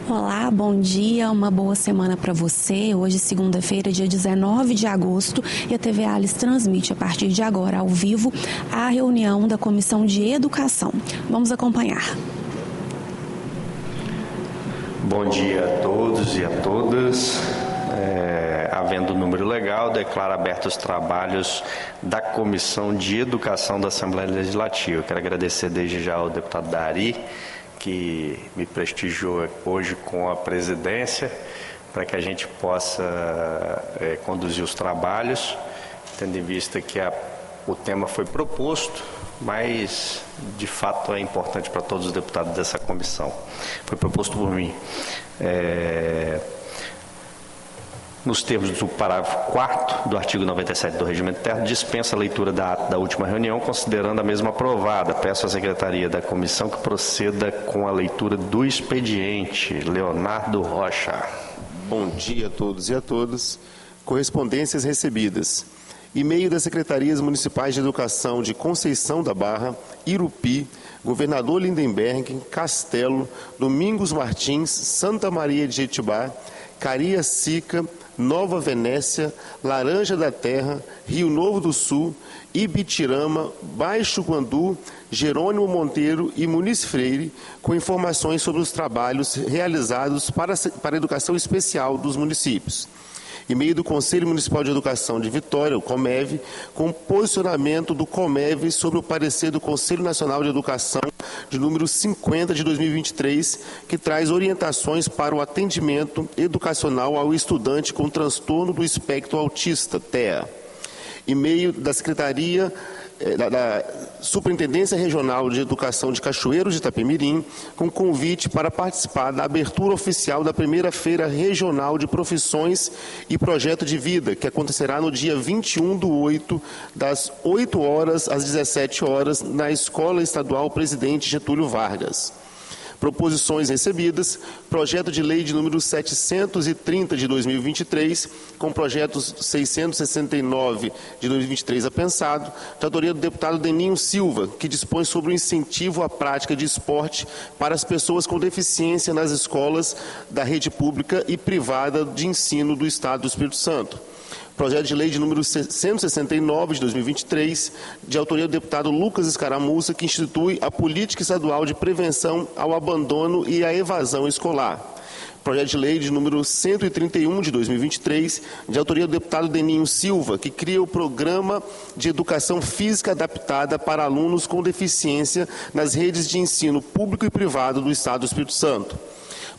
Olá, bom dia, uma boa semana para você. Hoje, segunda-feira, dia 19 de agosto, e a TV Alice transmite a partir de agora, ao vivo, a reunião da Comissão de Educação. Vamos acompanhar. Bom dia a todos e a todas. Havendo número legal, declaro abertos os trabalhos da Comissão de Educação da Assembleia Legislativa. Quero agradecer desde já ao deputado Dari, que me prestigiou hoje com a presidência, para que a gente possa conduzir os trabalhos, tendo em vista que o tema foi proposto, mas de fato é importante para todos os deputados dessa comissão. Foi proposto por mim. Nos termos do parágrafo 4º do artigo 97 do Regimento Interno, dispensa a leitura da ata da última reunião, considerando a mesma aprovada. Peço à Secretaria da Comissão que proceda com a leitura do expediente. Leonardo Rocha. Bom dia a todos e a todas. Correspondências recebidas. E-mail das Secretarias Municipais de Educação de Conceição da Barra, Irupi, Governador Lindenberg, Castelo, Domingos Martins, Santa Maria de Jetibá, Cariacica, Nova Venécia, Laranja da Terra, Rio Novo do Sul, Ibitirama, Baixo Guandu, Jerônimo Monteiro e Muniz Freire, com informações sobre os trabalhos realizados para a educação especial dos municípios. E-mail do Conselho Municipal de Educação de Vitória, o COMEV, com posicionamento do COMEV sobre o parecer do Conselho Nacional de Educação de número 50 de 2023, que traz orientações para o atendimento educacional ao estudante com transtorno do espectro autista, TEA. E-mail da Secretaria da Superintendência Regional de Educação de Cachoeiros de Itapemirim, com convite para participar da abertura oficial da primeira Feira Regional de Profissões e Projeto de Vida, que acontecerá no dia 21/8, das 8 horas às 17 horas, na Escola Estadual Presidente Getúlio Vargas. Proposições recebidas, projeto de lei de número 730 de 2023, com projetos 669 de 2023 apensado, de autoria do deputado Deninho Silva, que dispõe sobre o incentivo à prática de esporte para as pessoas com deficiência nas escolas da rede pública e privada de ensino do Estado do Espírito Santo. Projeto de lei de número 169 de 2023, de autoria do deputado Lucas Escaramuça, que institui a Política Estadual de Prevenção ao Abandono e à Evasão Escolar. Projeto de lei de número 131 de 2023, de autoria do deputado Deninho Silva, que cria o Programa de Educação Física Adaptada para alunos com deficiência nas redes de ensino público e privado do Estado do Espírito Santo.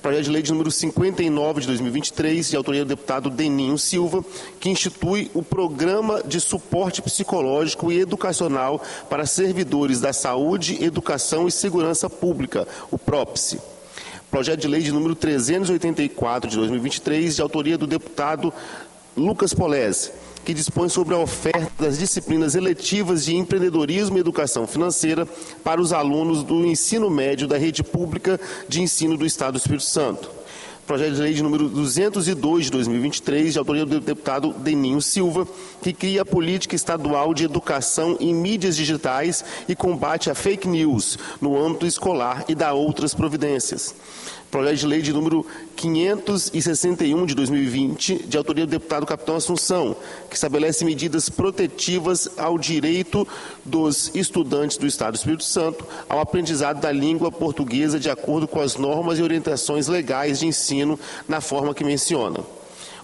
Projeto de lei de número 59 de 2023, de autoria do deputado Deninho Silva, que institui o Programa de Suporte Psicológico e Educacional para Servidores da Saúde, Educação e Segurança Pública, o PROPSE. Projeto de lei de número 384 de 2023, de autoria do deputado Lucas Polese, que dispõe sobre a oferta das disciplinas eletivas de empreendedorismo e educação financeira para os alunos do ensino médio da rede pública de ensino do Estado do Espírito Santo. Projeto de lei de número 202 de 2023, de autoria do deputado Deninho Silva, que cria a política estadual de educação em mídias digitais e combate a fake news no âmbito escolar e dá outras providências. Projeto de lei de número 561 de 2020, de autoria do deputado Capitão Assunção, que estabelece medidas protetivas ao direito dos estudantes do Estado do Espírito Santo ao aprendizado da língua portuguesa de acordo com as normas e orientações legais de ensino na forma que menciona.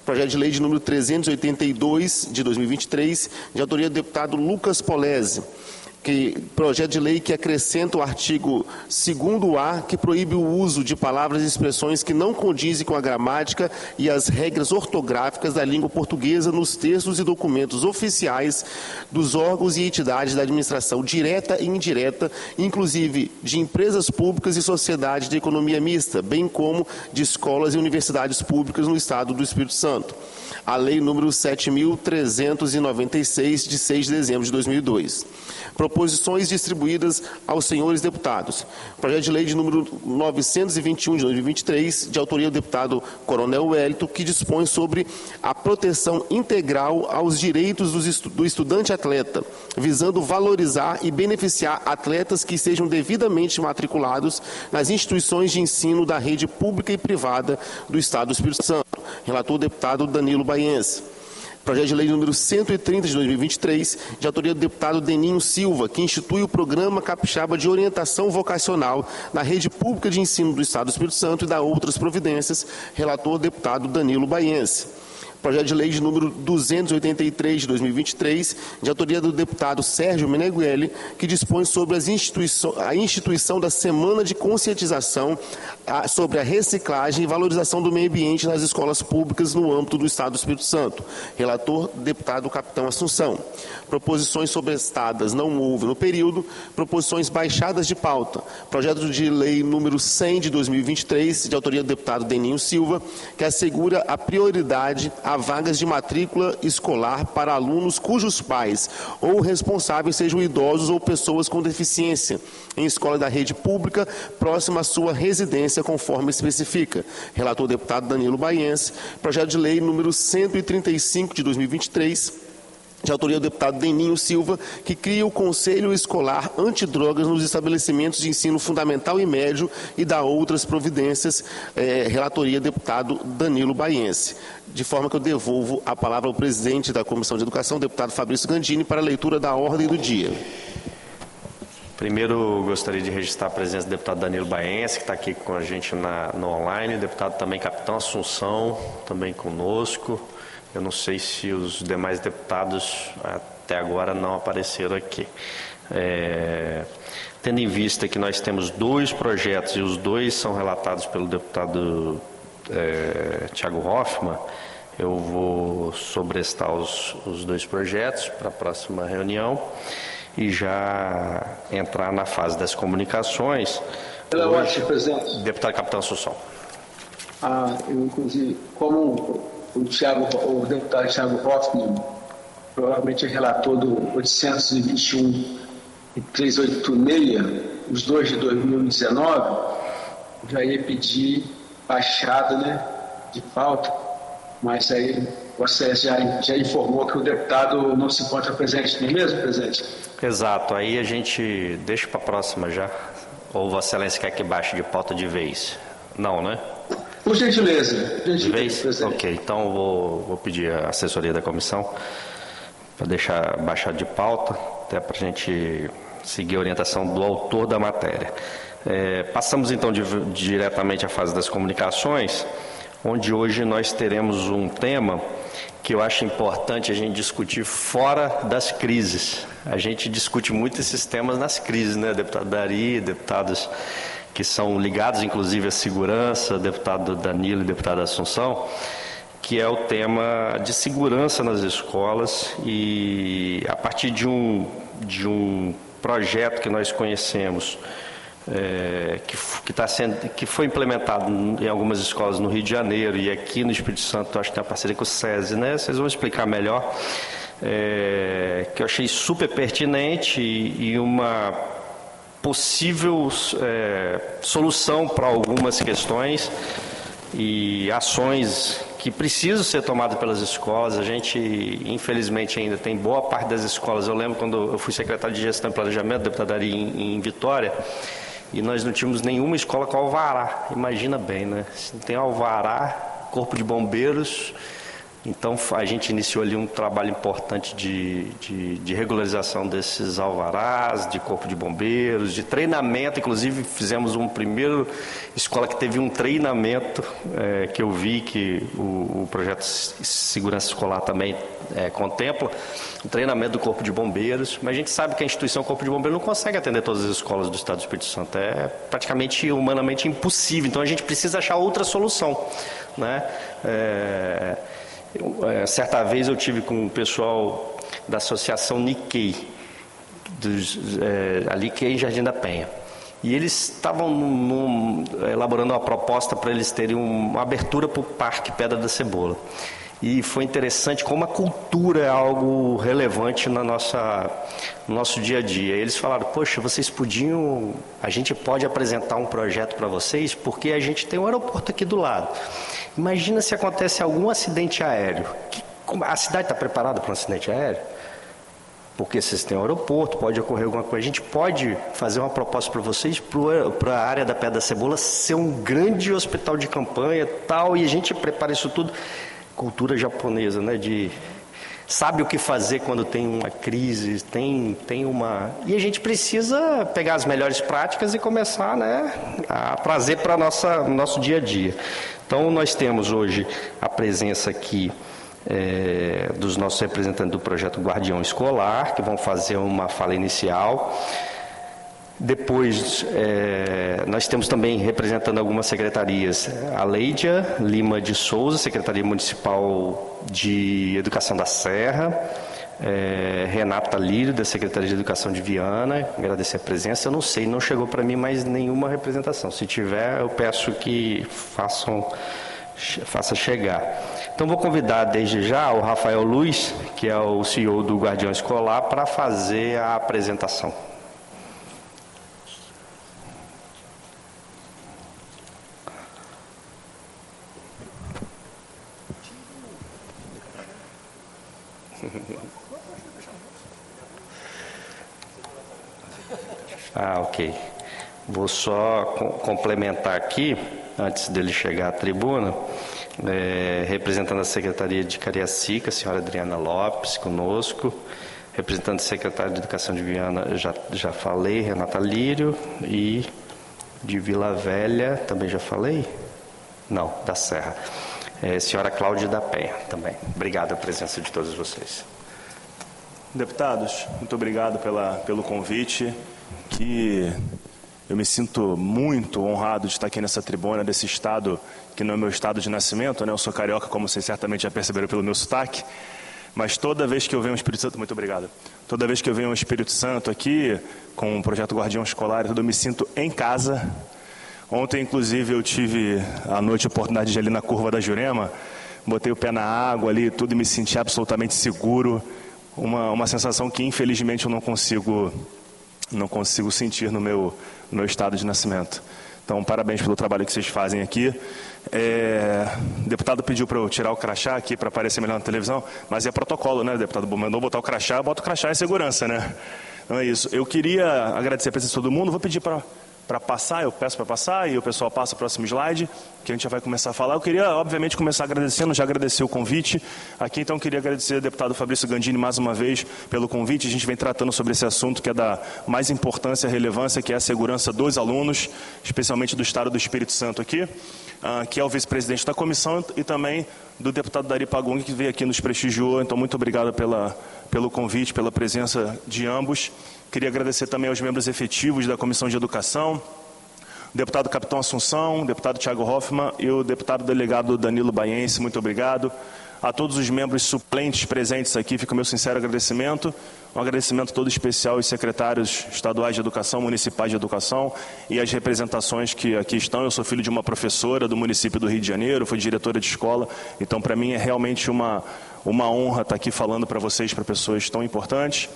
Projeto de lei de número 382 de 2023, de autoria do deputado Lucas Polese, projeto de lei que acrescenta o artigo 2º-A, que proíbe o uso de palavras e expressões que não condizem com a gramática e as regras ortográficas da língua portuguesa nos textos e documentos oficiais dos órgãos e entidades da administração direta e indireta, inclusive de empresas públicas e sociedades de economia mista, bem como de escolas e universidades públicas no Estado do Espírito Santo. A Lei número 7.396, de 6 de dezembro de 2002. proposições distribuídas aos senhores deputados. Projeto de lei de número 921 de 2023, de autoria do deputado Coronel Wellington, que dispõe sobre a proteção integral aos direitos do estudante atleta, visando valorizar e beneficiar atletas que sejam devidamente matriculados nas instituições de ensino da rede pública e privada do Estado do Espírito Santo. Relator o deputado Danilo Baiense. Projeto de lei número 130 de 2023, de autoria do deputado Deninho Silva, que institui o Programa Capixaba de Orientação Vocacional na rede pública de ensino do Estado do Espírito Santo e dá outras providências. Relator o deputado Danilo Baiense. Projeto de lei de número 283 de 2023, de autoria do deputado Sérgio Meneghelli, que dispõe sobre a instituição da Semana de Conscientização sobre a reciclagem e valorização do meio ambiente nas escolas públicas no âmbito do Estado do Espírito Santo. Relator, deputado Capitão Assunção. Proposições sobrestadas não houve no período. Proposições baixadas de pauta. Projeto de lei número 100 de 2023, de autoria do deputado Deninho Silva, que assegura a prioridade a vagas de matrícula escolar para alunos cujos pais ou responsáveis sejam idosos ou pessoas com deficiência, em escola da rede pública, próxima à sua residência, conforme especifica. Relator deputado Danilo Baiense. Projeto de lei número 135 de 2023, de autoria do deputado Deninho Silva, que cria o Conselho Escolar Antidrogas nos estabelecimentos de ensino fundamental e médio e dá outras providências, relatoria deputado Danilo Baiense. De forma que eu devolvo a palavra ao presidente da Comissão de Educação, deputado Fabrício Gandini, para a leitura da ordem do dia. Primeiro, gostaria de registrar a presença do deputado Danilo Baiense, que está aqui com a gente no online, deputado também Capitão Assunção, também conosco. Eu não sei se os demais deputados até agora não apareceram aqui. Tendo em vista que nós temos 2 projetos e os 2 são relatados pelo deputado Thiago Hoffmann, eu vou sobrestar os 2 projetos para a próxima reunião e já entrar na fase das comunicações. Hoje, presidente. Deputado Capitão Assunção. Eu, inclusive, como o deputado Thiago Hoffmann provavelmente é relator do 821 e 386, os 2 de 2019, já ia pedir baixada, de pauta, mas aí você já informou que o deputado não se encontra presente, não é mesmo, presidente? Exato, aí a gente deixa para a próxima já, ou Vossa Excelência quer que baixe de pauta de vez? Não, né? Por gentileza. De vez? Presidente. Ok, então vou pedir a assessoria da comissão para deixar baixado de pauta, até para a gente seguir a orientação do autor da matéria. Passamos então diretamente à fase das comunicações, onde hoje nós teremos um tema que eu acho importante a gente discutir fora das crises. A gente discute muito esses temas nas crises, né, deputado Dari, deputados que são ligados, inclusive, à segurança, deputado Danilo e deputada Assunção, que é o tema de segurança nas escolas e a partir de um projeto que nós conhecemos, que foi implementado em algumas escolas no Rio de Janeiro e aqui no Espírito Santo, acho que tem uma parceria com o SESI, né? Vocês vão explicar melhor, que eu achei super pertinente e uma possível solução para algumas questões e ações que precisam ser tomadas pelas escolas. A gente, infelizmente, ainda tem boa parte das escolas. Eu lembro quando eu fui secretário de Gestão e Planejamento, deputado Ari, em Vitória, e nós não tínhamos nenhuma escola com alvará. Imagina bem, né? Se não tem alvará, Corpo de Bombeiros. Então, a gente iniciou ali um trabalho importante de regularização desses alvarás, de Corpo de Bombeiros, de treinamento. Inclusive, fizemos uma primeira escola que teve um treinamento, que eu vi que o projeto Segurança Escolar também contempla, o treinamento do Corpo de Bombeiros. Mas a gente sabe que a instituição Corpo de Bombeiros não consegue atender todas as escolas do Estado do Espírito Santo. É praticamente humanamente impossível. Então, a gente precisa achar outra solução, né? Certa vez eu tive com o pessoal da associação Nikkei, a Nikkei em Jardim da Penha, e eles estavam elaborando uma proposta para eles terem uma abertura para o Parque Pedra da Cebola. E foi interessante como a cultura é algo relevante no nosso dia a dia. Eles falaram, poxa, a gente pode apresentar um projeto para vocês, porque a gente tem um aeroporto aqui do lado. Imagina se acontece algum acidente aéreo. A cidade está preparada para um acidente aéreo? Porque vocês têm um aeroporto, pode ocorrer alguma coisa. A gente pode fazer uma proposta para vocês, para a área da Pedra da Cebola, ser um grande hospital de campanha, tal, e a gente prepara isso tudo. Cultura japonesa, né? Sabe o que fazer quando tem uma crise, tem uma... E a gente precisa pegar as melhores práticas e começar, né, a trazer para o nosso dia a dia. Então, nós temos hoje a presença aqui dos nossos representantes do projeto Guardião Escolar, que vão fazer uma fala inicial. Depois, nós temos também representando algumas secretarias, a Leidia Lima de Souza, Secretaria Municipal de Educação da Serra, Renata Lírio, da Secretaria de Educação de Viana, agradecer a presença. Eu não sei, não chegou para mim mais nenhuma representação. Se tiver, eu peço que faça chegar. Então, vou convidar desde já o Rafael Luiz, que é o CEO do Guardião Escolar, para fazer a apresentação. Ok. Vou só complementar aqui, antes dele chegar à tribuna, representando a Secretaria de Cariacica, a senhora Adriana Lopes, conosco, representando a Secretaria de Educação de Viana, já falei, Renata Lírio, e de Vila Velha, também já falei? Não, da Serra. Senhora Cláudia da Penha, também. Obrigado pela presença de todos vocês. Deputados, muito obrigado pelo convite, que eu me sinto muito honrado de estar aqui nessa tribuna desse estado, que não é meu estado de nascimento, né? Eu sou carioca, como vocês certamente já perceberam pelo meu sotaque, mas toda vez que eu venho ao Espírito Santo, muito obrigado, toda vez que eu venho ao Espírito Santo aqui, com o projeto Guardião Escolar, eu me sinto em casa. Ontem, inclusive, eu tive à noite a oportunidade de ir ali na curva da Jurema, botei o pé na água ali, tudo, e me senti absolutamente seguro, uma sensação que, infelizmente, eu não consigo sentir no meu estado de nascimento. Então, parabéns pelo trabalho que vocês fazem aqui. O deputado pediu para eu tirar o crachá aqui para aparecer melhor na televisão, mas é protocolo, né, deputado? Mandou botar o crachá, bota o crachá, é segurança, né? Então é isso. Eu queria agradecer a presença de todo mundo, vou pedir para passar, eu peço para passar e o pessoal passa o próximo slide, que a gente já vai começar a falar. Eu queria, obviamente, começar agradecendo, já agradecer o convite aqui, então queria agradecer ao deputado Fabrício Gandini mais uma vez pelo convite. A gente vem tratando sobre esse assunto que é da mais importância e relevância, que é a segurança dos alunos, especialmente do Estado do Espírito Santo aqui, que é o vice-presidente da comissão, e também do deputado Dari Pagung, que veio aqui nos prestigiou. Então, muito obrigado pelo convite, pela presença de ambos. Queria agradecer também aos membros efetivos da Comissão de Educação, o deputado Capitão Assunção, o deputado Thiago Hoffmann e o deputado delegado Danilo Baiense. Muito obrigado. A todos os membros suplentes presentes aqui, fica o meu sincero agradecimento. Um agradecimento todo especial aos secretários estaduais de educação, municipais de educação e às representações que aqui estão. Eu sou filho de uma professora do município do Rio de Janeiro, fui diretora de escola, então para mim é realmente uma honra estar aqui falando para vocês, para pessoas tão importantes.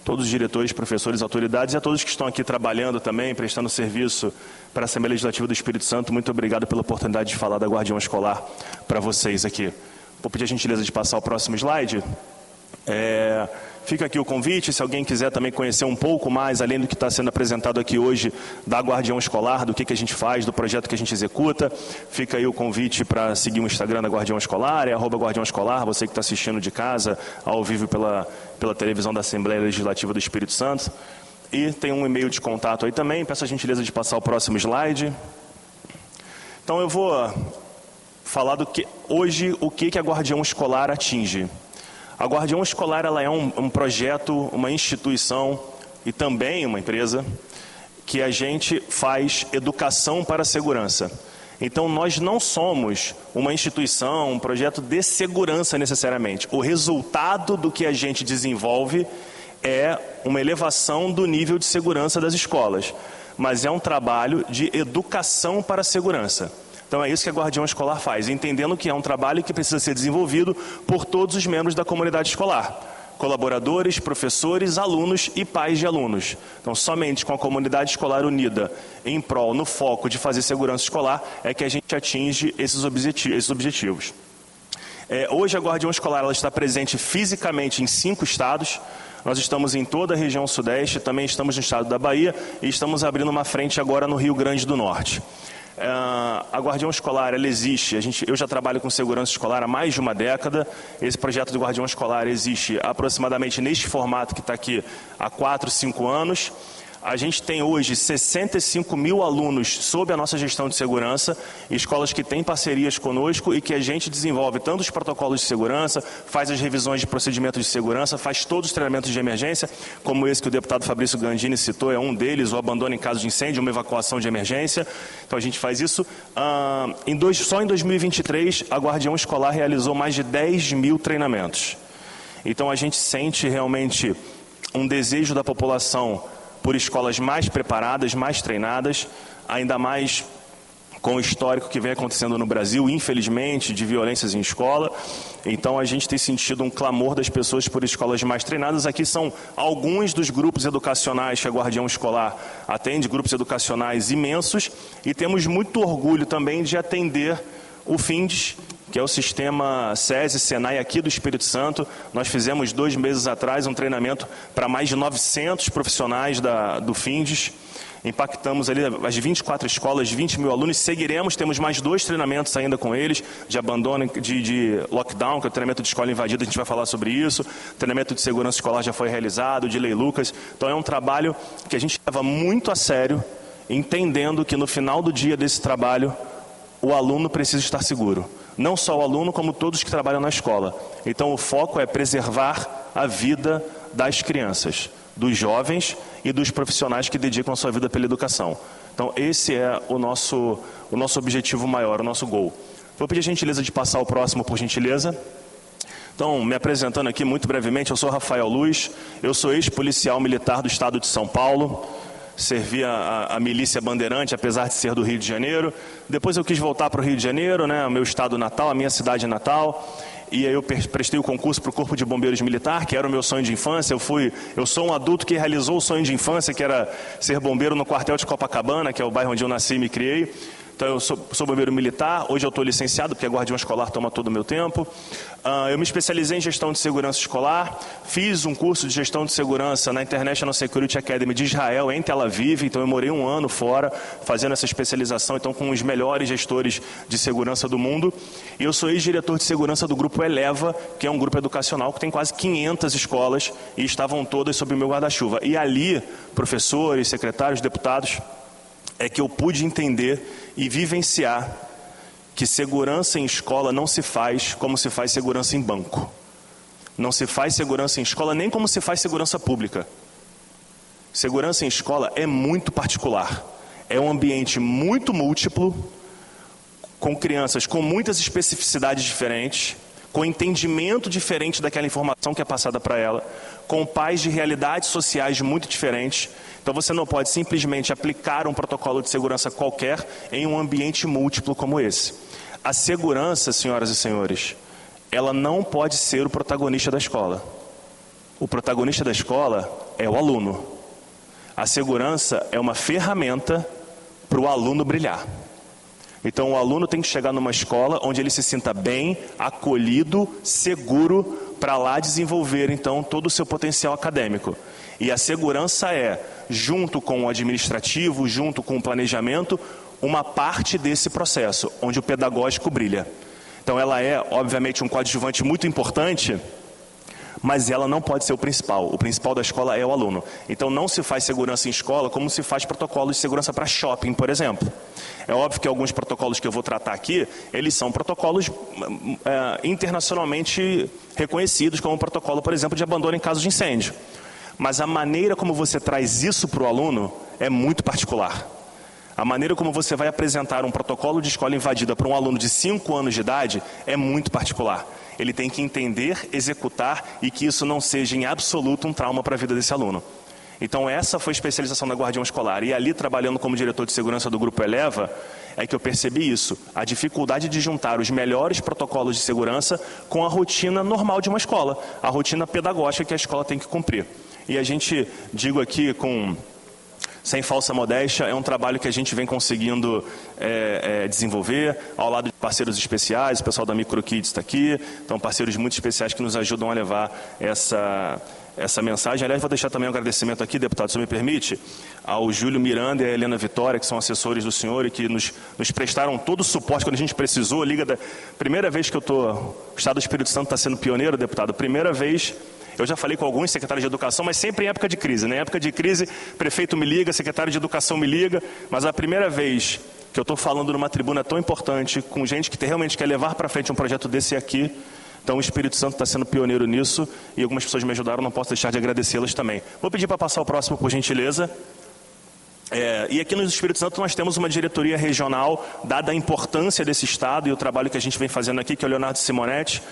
Todos os diretores, professores, autoridades e a todos que estão aqui trabalhando também, prestando serviço para a Assembleia Legislativa do Espírito Santo. Muito obrigado pela oportunidade de falar da Guardião Escolar para vocês aqui. Vou pedir a gentileza de passar o próximo slide. Fica aqui o convite, se alguém quiser também conhecer um pouco mais, além do que está sendo apresentado aqui hoje, da Guardião Escolar, do que a gente faz, do projeto que a gente executa. Fica aí o convite para seguir o Instagram da Guardião Escolar, @Guardião Escolar, você que está assistindo de casa, ao vivo pela televisão da Assembleia Legislativa do Espírito Santo. E tem um e-mail de contato aí também, peço a gentileza de passar o próximo slide. Então eu vou falar do que hoje, o que a Guardião Escolar atinge. A Guardião Escolar, ela é um projeto, uma instituição e também uma empresa que a gente faz educação para a segurança. Então, nós não somos uma instituição, um projeto de segurança necessariamente. O resultado do que a gente desenvolve é uma elevação do nível de segurança das escolas, mas é um trabalho de educação para a segurança. Então é isso que a Guardião Escolar faz, entendendo que é um trabalho que precisa ser desenvolvido por todos os membros da comunidade escolar, colaboradores, professores, alunos e pais de alunos. Então somente com a comunidade escolar unida em prol, no foco de fazer segurança escolar, é que a gente atinge esses objetivos. Hoje a Guardião Escolar ela está presente fisicamente em 5 estados. Nós estamos em toda a região sudeste, também estamos no estado da Bahia e estamos abrindo uma frente agora no Rio Grande do Norte. A Guardião Escolar ela existe, eu já trabalho com segurança escolar há mais de uma década. Esse projeto do Guardião Escolar existe aproximadamente neste formato que está aqui há 4, 5 anos. A gente tem hoje 65 mil alunos sob a nossa gestão de segurança, escolas que têm parcerias conosco e que a gente desenvolve tanto os protocolos de segurança, faz as revisões de procedimentos de segurança, faz todos os treinamentos de emergência, como esse que o deputado Fabrício Gandini citou, é um deles, o abandono em caso de incêndio, uma evacuação de emergência. Então a gente faz isso. Só em 2023, a Guardião Escolar realizou mais de 10 mil treinamentos. Então a gente sente realmente um desejo da população por escolas mais preparadas, mais treinadas, ainda mais com o histórico que vem acontecendo no Brasil, infelizmente, de violências em escola. Então a gente tem sentido um clamor das pessoas por escolas mais treinadas. Aqui são alguns dos grupos educacionais que a Guardião Escolar atende, grupos educacionais imensos, e temos muito orgulho também de atender o FINDES, que é o sistema SESI, Senai aqui do Espírito Santo. Nós fizemos 2 meses atrás um treinamento para mais de 900 profissionais do FINDES. Impactamos ali as 24 escolas, 20 mil alunos. Seguiremos, temos mais 2 treinamentos ainda com eles, de abandono, de lockdown, que é o treinamento de escola invadida, a gente vai falar sobre isso. O treinamento de segurança escolar já foi realizado, de Lei Lucas. Então é um trabalho que a gente leva muito a sério, entendendo que no final do dia desse trabalho, o aluno precisa estar seguro. Não só o aluno, como todos que trabalham na escola. Então o foco é preservar a vida das crianças, dos jovens e dos profissionais que dedicam a sua vida pela educação. Então esse é o nosso objetivo maior, o nosso goal. Vou pedir a gentileza de passar o próximo, por gentileza. Então, me apresentando aqui muito brevemente, eu sou Rafael Luz, eu sou ex-policial militar do estado de São Paulo. Servi a milícia bandeirante, apesar de ser do Rio de Janeiro. Depois eu quis voltar para o Rio de Janeiro, né, o meu estado natal, a minha cidade natal. E aí eu prestei o concurso para o Corpo de Bombeiros Militar, que era o meu sonho de infância. Eu sou um adulto que realizou o sonho de infância, que era ser bombeiro no quartel de Copacabana, que é o bairro onde eu nasci e me criei. Então eu sou bombeiro militar, hoje eu estou licenciado, porque a Guardião Escolar toma todo o meu tempo. Eu me especializei em gestão de segurança escolar, fiz um curso de gestão de segurança na International Security Academy de Israel, em Tel Aviv. Então eu morei 1 ano fora, fazendo essa especialização, então com os melhores gestores de segurança do mundo. E eu sou ex-diretor de segurança do Grupo Eleva, que é um grupo educacional que tem quase 500 escolas e estavam todas sob o meu guarda-chuva. E ali, professores, secretários, deputados, é que eu pude entender e vivenciar que segurança em escola não se faz como se faz segurança em banco. Não se faz segurança em escola nem como se faz segurança pública. Segurança em escola é muito particular. É um ambiente muito múltiplo, com crianças com muitas especificidades diferentes, com entendimento diferente daquela informação que é passada para ela, com pais de realidades sociais muito diferentes. Então você não pode simplesmente aplicar um protocolo de segurança qualquer em um ambiente múltiplo como esse. A segurança, senhoras e senhores, ela não pode ser o protagonista da escola. O protagonista da escola é o aluno. A segurança é uma ferramenta para o aluno brilhar. Então o aluno tem que chegar numa escola onde ele se sinta bem, acolhido, seguro, para lá desenvolver então todo o seu potencial acadêmico. E a segurança é, junto com o administrativo, junto com o planejamento, uma parte desse processo, onde o pedagógico brilha. Então ela é, obviamente, um coadjuvante muito importante, mas ela não pode ser o principal. O principal da escola é o aluno. Então não se faz segurança em escola como se faz protocolos de segurança para shopping, por exemplo. É óbvio que alguns protocolos que eu vou tratar aqui, eles são protocolos internacionalmente reconhecidos, como o protocolo, por exemplo, de abandono em caso de incêndio. Mas a maneira como você traz isso para o aluno é muito particular. A maneira como você vai apresentar um protocolo de escola invadida para um aluno de 5 anos de idade é muito particular. Ele tem que entender, executar e que isso não seja em absoluto um trauma para a vida desse aluno. Então essa foi a especialização da Guardião Escolar. E ali, trabalhando como diretor de segurança do Grupo Eleva, é que eu percebi isso, a dificuldade de juntar os melhores protocolos de segurança com a rotina normal de uma escola, a rotina pedagógica que a escola tem que cumprir. E a gente, digo aqui sem falsa modéstia, é um trabalho que a gente vem conseguindo desenvolver ao lado de parceiros especiais. O pessoal da MicroKids está aqui, então parceiros muito especiais que nos ajudam a levar essa mensagem. Aliás, vou deixar também um agradecimento aqui, deputado, se me permite, ao Júlio Miranda e a Helena Vitória, que são assessores do senhor e que nos prestaram todo o suporte quando a gente precisou. Primeira vez que o Estado do Espírito Santo está sendo pioneiro, deputado, primeira vez. Eu já falei com alguns secretários de educação, mas sempre em época de crise, né? Em época de crise, prefeito me liga, secretário de educação me liga, mas a primeira vez que eu estou falando numa tribuna tão importante, com gente que realmente quer levar para frente um projeto desse aqui, então o Espírito Santo está sendo pioneiro nisso e algumas pessoas me ajudaram, não posso deixar de agradecê-las também. Vou pedir para passar o próximo, por gentileza. E aqui no Espírito Santo nós temos uma diretoria regional, dada a importância desse Estado e o trabalho que a gente vem fazendo aqui, que é o Leonardo Simonetti,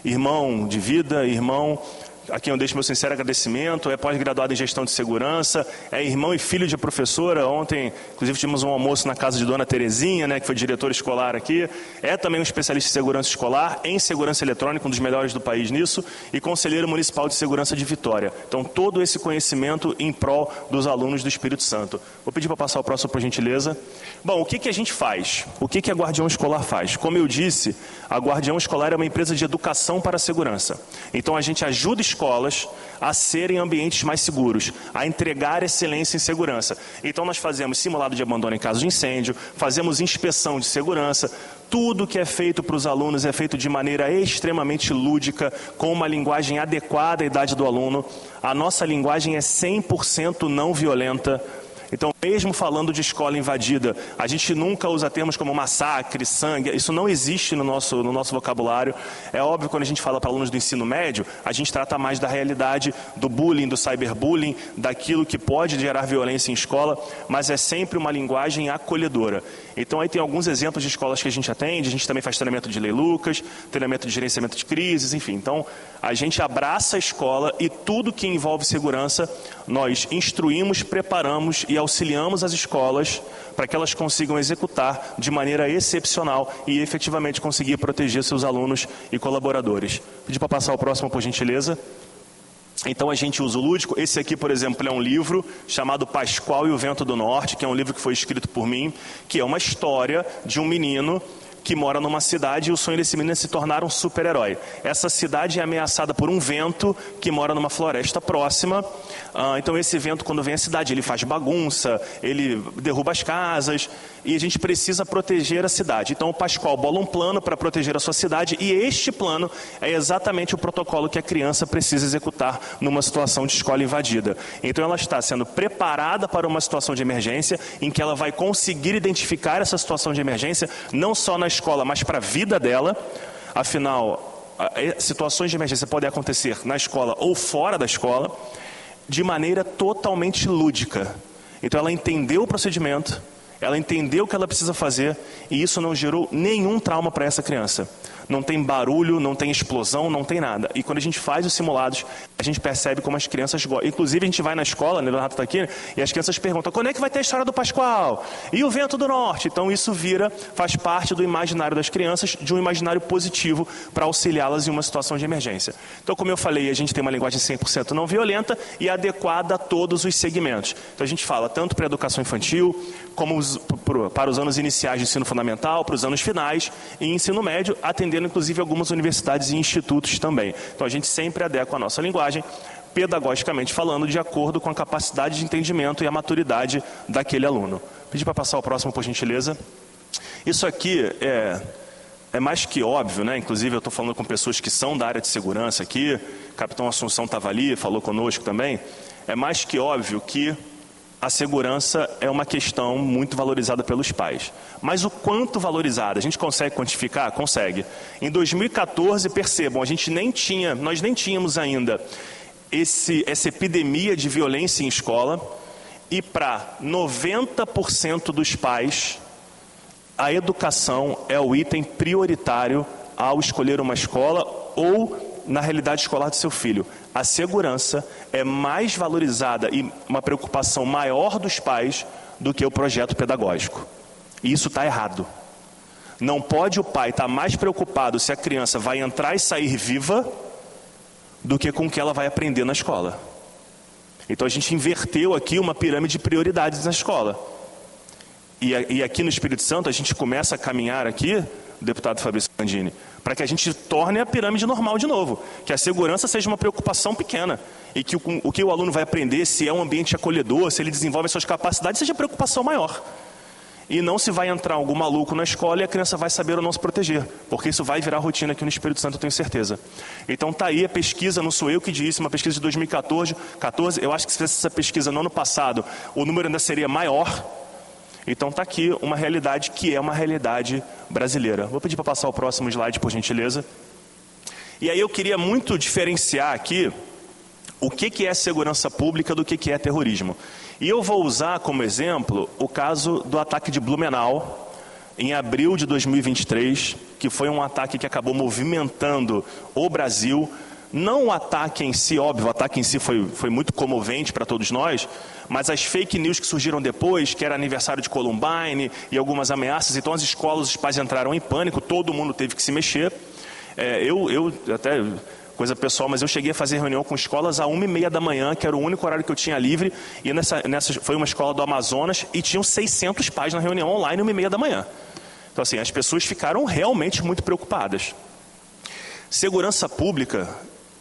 irmão de vida, irmão a quem eu deixo meu sincero agradecimento, é pós-graduado em gestão de segurança, é irmão e filho de professora. Ontem, inclusive, tivemos um almoço na casa de Dona Terezinha, né, que foi diretora escolar aqui. É também um especialista em segurança escolar, em segurança eletrônica, um dos melhores do país nisso, e conselheiro municipal de segurança de Vitória. Então, todo esse conhecimento em prol dos alunos do Espírito Santo. Vou pedir para passar o próximo, por gentileza. Bom, o que a gente faz? O que a Guardião Escolar faz? Como eu disse, a Guardião Escolar é uma empresa de educação para a segurança. Então, a gente ajuda escolas a serem ambientes mais seguros, a entregar excelência em segurança. Então nós fazemos simulado de abandono em caso de incêndio, fazemos inspeção de segurança. Tudo que é feito para os alunos é feito de maneira extremamente lúdica, com uma linguagem adequada à idade do aluno. A nossa linguagem é 100% não violenta. Então, mesmo falando de escola invadida, a gente nunca usa termos como massacre, sangue, isso não existe no nosso vocabulário. É óbvio, quando a gente fala para alunos do ensino médio, a gente trata mais da realidade do bullying, do cyberbullying, daquilo que pode gerar violência em escola, mas é sempre uma linguagem acolhedora. Então, aí tem alguns exemplos de escolas que a gente atende, a gente também faz treinamento de Lei Lucas, treinamento de gerenciamento de crises, enfim. Então, a gente abraça a escola e tudo que envolve segurança, nós instruímos, preparamos e auxiliamos as escolas para que elas consigam executar de maneira excepcional e efetivamente conseguir proteger seus alunos e colaboradores. Pedir para passar o próximo, por gentileza. Então a gente usa o lúdico. Esse aqui, por exemplo, é um livro chamado Pascoal e o Vento do Norte, que é um livro que foi escrito por mim, que é uma história de um menino que mora numa cidade e o sonho desse menino é se tornar um super-herói. Essa cidade é ameaçada por um vento que mora numa floresta próxima. Então esse vento, quando vem à cidade, ele faz bagunça, ele derruba as casas e a gente precisa proteger a cidade. Então o Pascoal bola um plano para proteger a sua cidade e este plano é exatamente o protocolo que a criança precisa executar numa situação de escola invadida. Então ela está sendo preparada para uma situação de emergência em que ela vai conseguir identificar essa situação de emergência não só na escola, mas para a vida dela. Afinal, situações de emergência podem acontecer na escola ou fora da escola, de maneira totalmente lúdica. Então ela entendeu o procedimento, ela entendeu o que ela precisa fazer e isso não gerou nenhum trauma para essa criança. Não tem barulho, não tem explosão, não tem nada. E quando a gente faz os simulados, a gente percebe como as crianças gostam. Inclusive a gente vai na escola, né, o Leonardo está aqui, e as crianças perguntam, quando é que vai ter a história do Pascoal? E o Vento do Norte? Então isso faz parte do imaginário das crianças, de um imaginário positivo para auxiliá-las em uma situação de emergência. Então, como eu falei, a gente tem uma linguagem 100% não violenta e adequada a todos os segmentos. Então a gente fala tanto para a educação infantil, como para os anos iniciais de ensino fundamental, para os anos finais e ensino médio, atendendo inclusive algumas universidades e institutos também. Então a gente sempre adequa a nossa linguagem, pedagogicamente falando, de acordo com a capacidade de entendimento e a maturidade daquele aluno. Pedir para passar o próximo, por gentileza. Isso aqui é mais que óbvio, né? Inclusive eu estou falando com pessoas que são da área de segurança aqui, o capitão Assunção estava ali, falou conosco também. É mais que óbvio que a segurança é uma questão muito valorizada pelos pais. Mas o quanto valorizada? A gente consegue quantificar? Consegue. Em 2014, percebam, nós nem tínhamos ainda essa epidemia de violência em escola e para 90% dos pais, a educação é o item prioritário ao escolher uma escola ou na realidade escolar do seu filho. A segurança é mais valorizada e uma preocupação maior dos pais do que o projeto pedagógico. E isso está errado. Não pode o pai estar mais preocupado se a criança vai entrar e sair viva do que com o que ela vai aprender na escola. Então a gente inverteu aqui uma pirâmide de prioridades na escola. E aqui no Espírito Santo a gente começa a caminhar aqui, deputado Fabrício Gandini, para que a gente torne a pirâmide normal de novo. Que a segurança seja uma preocupação pequena. E que o que o aluno vai aprender, se é um ambiente acolhedor, se ele desenvolve as suas capacidades, seja preocupação maior. E não se vai entrar algum maluco na escola e a criança vai saber ou não se proteger. Porque isso vai virar rotina aqui no Espírito Santo, eu tenho certeza. Então está aí a pesquisa, não sou eu que disse, uma pesquisa de 2014. Eu acho que se fizesse essa pesquisa no ano passado, o número ainda seria maior. Então está aqui uma realidade que é uma realidade brasileira. Vou pedir para passar o próximo slide, por gentileza. E aí eu queria muito diferenciar aqui o que é segurança pública do que é terrorismo. E eu vou usar como exemplo o caso do ataque de Blumenau, em abril de 2023, que foi um ataque que acabou movimentando o Brasil. Não o ataque em si, óbvio, o ataque em si foi muito comovente para todos nós, mas as fake news que surgiram depois, que era aniversário de Columbine e algumas ameaças, então as escolas, os pais entraram em pânico, todo mundo teve que se mexer. Eu até, coisa pessoal, mas eu cheguei a fazer reunião com escolas às 1h30 da manhã, que era o único horário que eu tinha livre, e nessa foi uma escola do Amazonas, e tinham 600 pais na reunião online, 1h30 da manhã. Então assim, as pessoas ficaram realmente muito preocupadas. Segurança pública,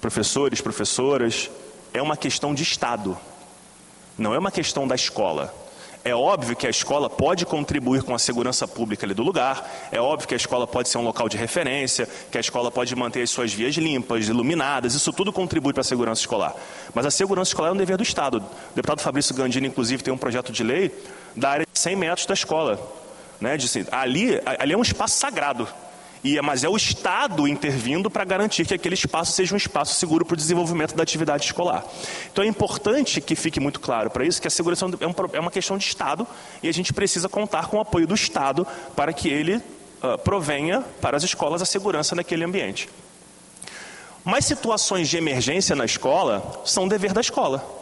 professores, professoras, é uma questão de Estado, não é uma questão da escola. É óbvio que a escola pode contribuir com a segurança pública ali do lugar, é óbvio que a escola pode ser um local de referência, que a escola pode manter as suas vias limpas, iluminadas, isso tudo contribui para a segurança escolar. Mas a segurança escolar é um dever do Estado. O deputado Fabrício Gandini, inclusive, tem um projeto de lei da área de 100 metros da escola. Né? Ali é um espaço sagrado. Mas é o Estado intervindo para garantir que aquele espaço seja um espaço seguro para o desenvolvimento da atividade escolar. Então é importante que fique muito claro para isso que a segurança é uma questão de Estado e a gente precisa contar com o apoio do Estado para que ele provenha para as escolas a segurança naquele ambiente. Mas situações de emergência na escola são dever da escola.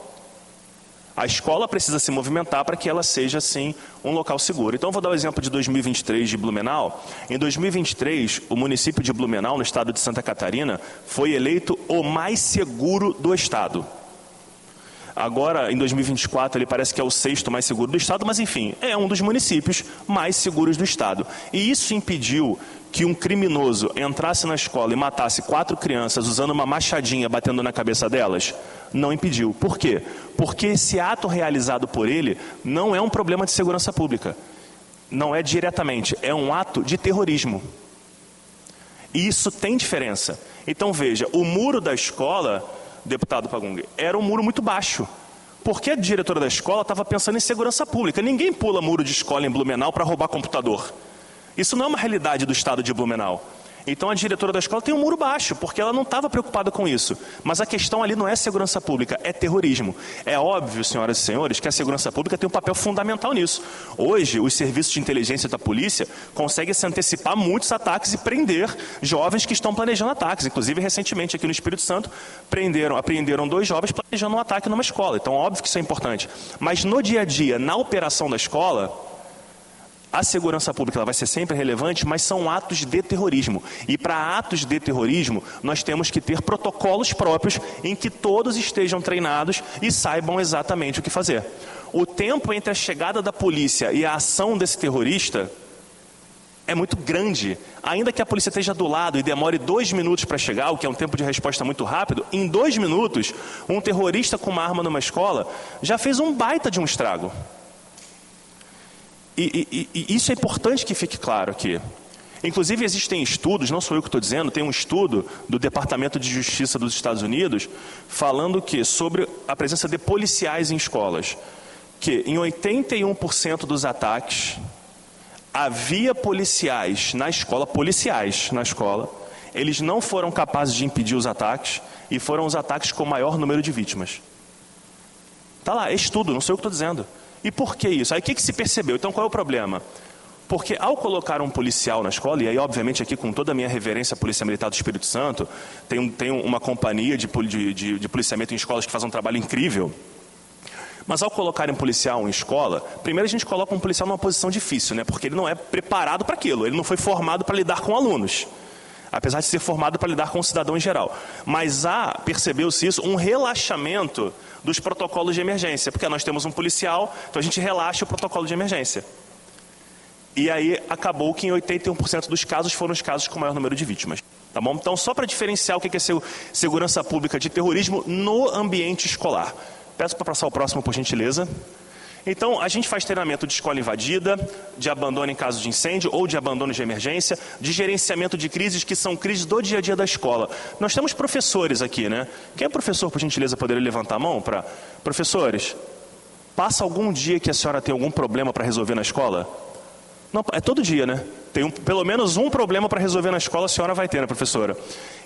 A escola precisa se movimentar para que ela seja, sim, um local seguro. Então, eu vou dar o exemplo de 2023 de Blumenau. Em 2023, o município de Blumenau, no estado de Santa Catarina, foi eleito o mais seguro do estado. Agora, em 2024, ele parece que é o 6º mais seguro do estado, mas, enfim, é um dos municípios mais seguros do estado. E isso impediu que um criminoso entrasse na escola e matasse 4 crianças usando uma machadinha batendo na cabeça delas? Não impediu. Por quê? Porque esse ato realizado por ele não é um problema de segurança pública. Não é diretamente, é um ato de terrorismo. E isso tem diferença. Então veja, o muro da escola, deputado Pagung, era um muro muito baixo. Porque a diretora da escola estava pensando em segurança pública. Ninguém pula muro de escola em Blumenau para roubar computador. Isso não é uma realidade do estado de Blumenau. Então a diretora da escola tem um muro baixo, porque ela não estava preocupada com isso. Mas a questão ali não é segurança pública, é terrorismo. É óbvio, senhoras e senhores, que a segurança pública tem um papel fundamental nisso. Hoje, os serviços de inteligência da polícia conseguem se antecipar a muitos ataques e prender jovens que estão planejando ataques. Inclusive, recentemente, aqui no Espírito Santo, apreenderam 2 jovens planejando um ataque numa escola. Então, óbvio que isso é importante. Mas no dia a dia, na operação da escola, a segurança pública ela vai ser sempre relevante, mas são atos de terrorismo. E para atos de terrorismo, nós temos que ter protocolos próprios em que todos estejam treinados e saibam exatamente o que fazer. O tempo entre a chegada da polícia e a ação desse terrorista é muito grande. Ainda que a polícia esteja do lado e demore 2 minutos para chegar, o que é um tempo de resposta muito rápido, em 2 minutos, um terrorista com uma arma numa escola já fez um baita de um estrago. E isso é importante que fique claro aqui. Inclusive existem estudos, não sou eu que estou dizendo, tem um estudo do Departamento de Justiça dos Estados Unidos falando que sobre a presença de policiais em escolas, que em 81% dos ataques havia policiais na escola, eles não foram capazes de impedir os ataques e foram os ataques com o maior número de vítimas. Está lá, é estudo, não sou eu que estou dizendo. E por que isso? Aí o que se percebeu? Então qual é o problema? Porque ao colocar um policial na escola, e aí obviamente aqui com toda a minha reverência à Polícia Militar do Espírito Santo, tem uma companhia de policiamento em escolas que faz um trabalho incrível, mas ao colocar um policial em escola, primeiro a gente coloca um policial numa posição difícil, né? Porque ele não é preparado para aquilo, ele não foi formado para lidar com alunos, apesar de ser formado para lidar com o cidadão em geral. Mas percebeu-se isso, um relaxamento dos protocolos de emergência, porque nós temos um policial, então a gente relaxa o protocolo de emergência. E aí acabou que em 81% dos casos foram os casos com maior número de vítimas. Tá bom? Então, só para diferenciar o que é segurança pública de terrorismo no ambiente escolar. Peço para passar o próximo, por gentileza. Então, a gente faz treinamento de escola invadida, de abandono em caso de incêndio ou de abandono de emergência, de gerenciamento de crises que são crises do dia a dia da escola. Nós temos professores aqui, né? Quem é professor, por gentileza, poderia levantar a mão para professores? Passa algum dia que a senhora tem algum problema para resolver na escola? Não, é todo dia, né? Tem pelo menos um problema para resolver na escola, a senhora vai ter, né, professora?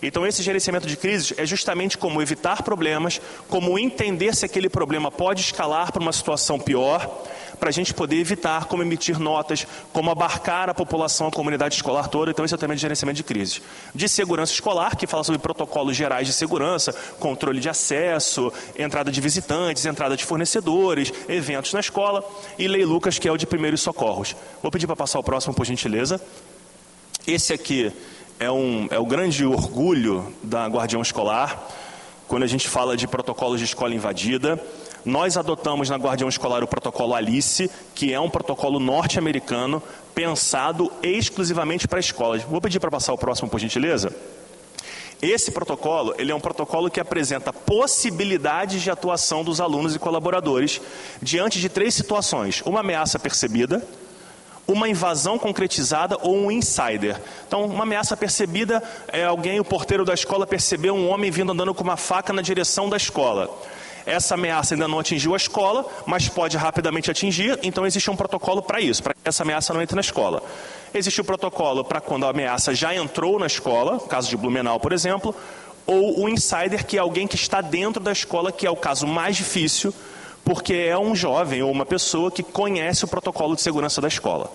Então, esse gerenciamento de crises é justamente como evitar problemas, como entender se aquele problema pode escalar para uma situação pior, para a gente poder evitar, como emitir notas, como abarcar a população, a comunidade escolar toda. Então, esse é o tema de gerenciamento de crises. De segurança escolar, que fala sobre protocolos gerais de segurança, controle de acesso, entrada de visitantes, entrada de fornecedores, eventos na escola. E Lei Lucas, que é o de primeiros socorros. Vou pedir para passar o próximo, por gentileza. Esse aqui é o grande orgulho da Guardião Escolar, quando a gente fala de protocolos de escola invadida. Nós adotamos na Guardião Escolar o protocolo Alice, que é um protocolo norte-americano pensado exclusivamente para escolas. Vou pedir para passar o próximo, por gentileza. Esse protocolo, ele é um protocolo que apresenta possibilidades de atuação dos alunos e colaboradores diante de 3 situações: uma ameaça percebida, uma invasão concretizada ou um insider. Então, uma ameaça percebida é o porteiro da escola percebeu um homem vindo andando com uma faca na direção da escola. Essa ameaça ainda não atingiu a escola, mas pode rapidamente atingir, então existe um protocolo para isso, para que essa ameaça não entre na escola. Existe o protocolo para quando a ameaça já entrou na escola, caso de Blumenau, por exemplo, ou o insider, que é alguém que está dentro da escola, que é o caso mais difícil, porque é um jovem ou uma pessoa que conhece o protocolo de segurança da escola.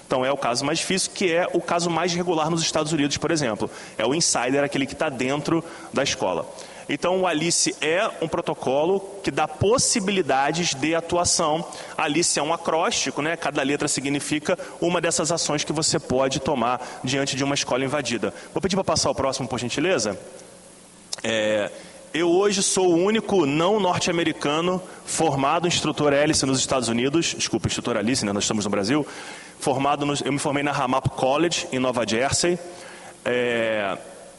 Então é o caso mais difícil, que é o caso mais regular nos Estados Unidos, por exemplo. É o insider, aquele que está dentro da escola. Então o Alice é um protocolo que dá possibilidades de atuação. Alice é um acróstico, né? Cada letra significa uma dessas ações que você pode tomar diante de uma escola invadida. Vou pedir para passar o próximo, por gentileza. Eu hoje sou o único não norte-americano formado instrutor hélice nos Estados Unidos. Desculpa, instrutor Alice, né? Nós estamos no Brasil. Eu me formei na Ramap College, em Nova Jersey.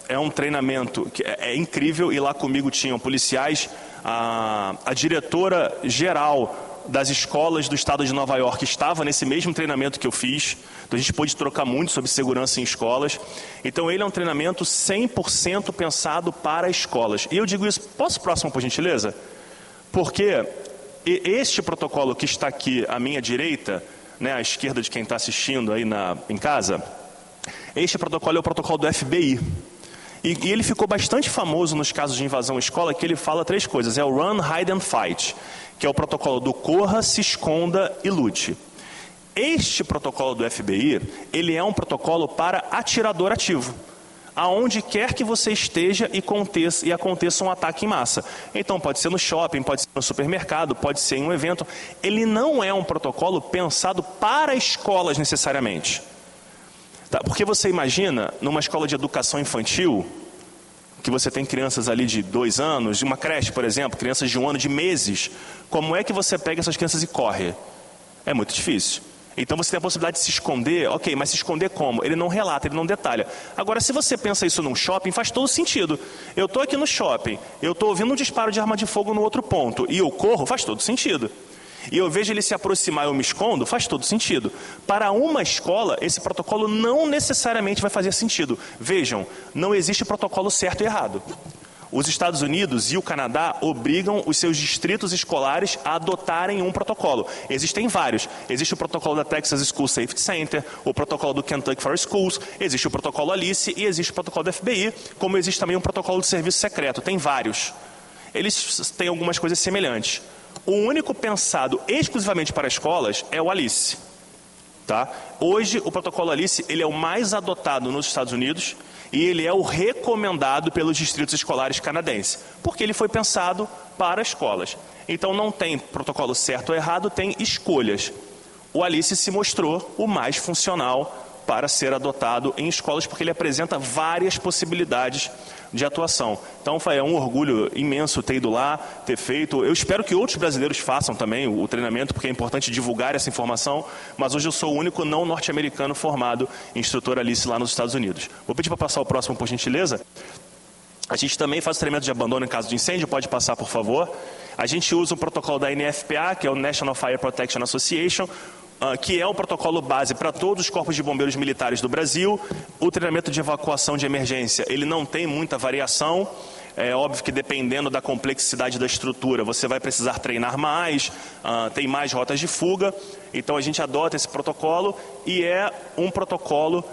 É um treinamento que é incrível, e lá comigo tinham policiais, a diretora geral das escolas do estado de Nova York estava nesse mesmo treinamento que eu fiz. Então a gente pôde trocar muito sobre segurança em escolas. Então ele é um treinamento 100% pensado para escolas. E eu digo isso, posso próximo, por gentileza? Porque este protocolo que está aqui à minha direita, né, à esquerda de quem está assistindo aí em casa, este protocolo é o protocolo do FBI. E ele ficou bastante famoso nos casos de invasão à escola, que ele fala 3 coisas. É o Run, Hide and Fight, que é o protocolo do corra, se esconda e lute. Este protocolo do FBI, ele é um protocolo para atirador ativo. Aonde quer que você esteja e aconteça um ataque em massa. Então pode ser no shopping, pode ser no supermercado, pode ser em um evento. Ele não é um protocolo pensado para escolas necessariamente. Porque você imagina, numa escola de educação infantil, que você tem crianças ali de 2 anos, de uma creche, por exemplo, crianças de 1 ano, de meses, como é que você pega essas crianças e corre? É muito difícil. Então você tem a possibilidade de se esconder, ok, mas se esconder como? Ele não relata, ele não detalha. Agora, se você pensa isso num shopping, faz todo sentido. Eu estou aqui no shopping, eu estou ouvindo um disparo de arma de fogo no outro ponto, e eu corro, faz todo sentido. E eu vejo ele se aproximar e eu me escondo, faz todo sentido. Para uma escola, esse protocolo não necessariamente vai fazer sentido. Vejam, não existe protocolo certo e errado. Os Estados Unidos e o Canadá obrigam os seus distritos escolares a adotarem um protocolo. Existem vários. Existe o protocolo da Texas School Safety Center, o protocolo do Kentucky for Schools, existe o protocolo Alice e existe o protocolo do FBI, como existe também um protocolo de serviço secreto. Tem vários. Eles têm algumas coisas semelhantes. O único pensado exclusivamente para escolas é o Alice. Tá? Hoje, o protocolo Alice ele é o mais adotado nos Estados Unidos e ele é o recomendado pelos distritos escolares canadenses, porque ele foi pensado para escolas. Então, não tem protocolo certo ou errado, tem escolhas. O Alice se mostrou o mais funcional para ser adotado em escolas, porque ele apresenta várias possibilidades de atuação. Então, é um orgulho imenso ter ido lá, ter feito. Eu espero que outros brasileiros façam também o treinamento, porque é importante divulgar essa informação, mas hoje eu sou o único não norte-americano formado em instrutor Alice lá nos Estados Unidos. Vou pedir para passar o próximo, por gentileza. A gente também faz treinamento de abandono em caso de incêndio, pode passar, por favor. A gente usa o protocolo da NFPA, que é o National Fire Protection Association, que é o protocolo base para todos os corpos de bombeiros militares do Brasil. O treinamento de evacuação de emergência, ele não tem muita variação. É óbvio que dependendo da complexidade da estrutura, você vai precisar treinar mais, tem mais rotas de fuga. Então a gente adota esse protocolo e é um protocolo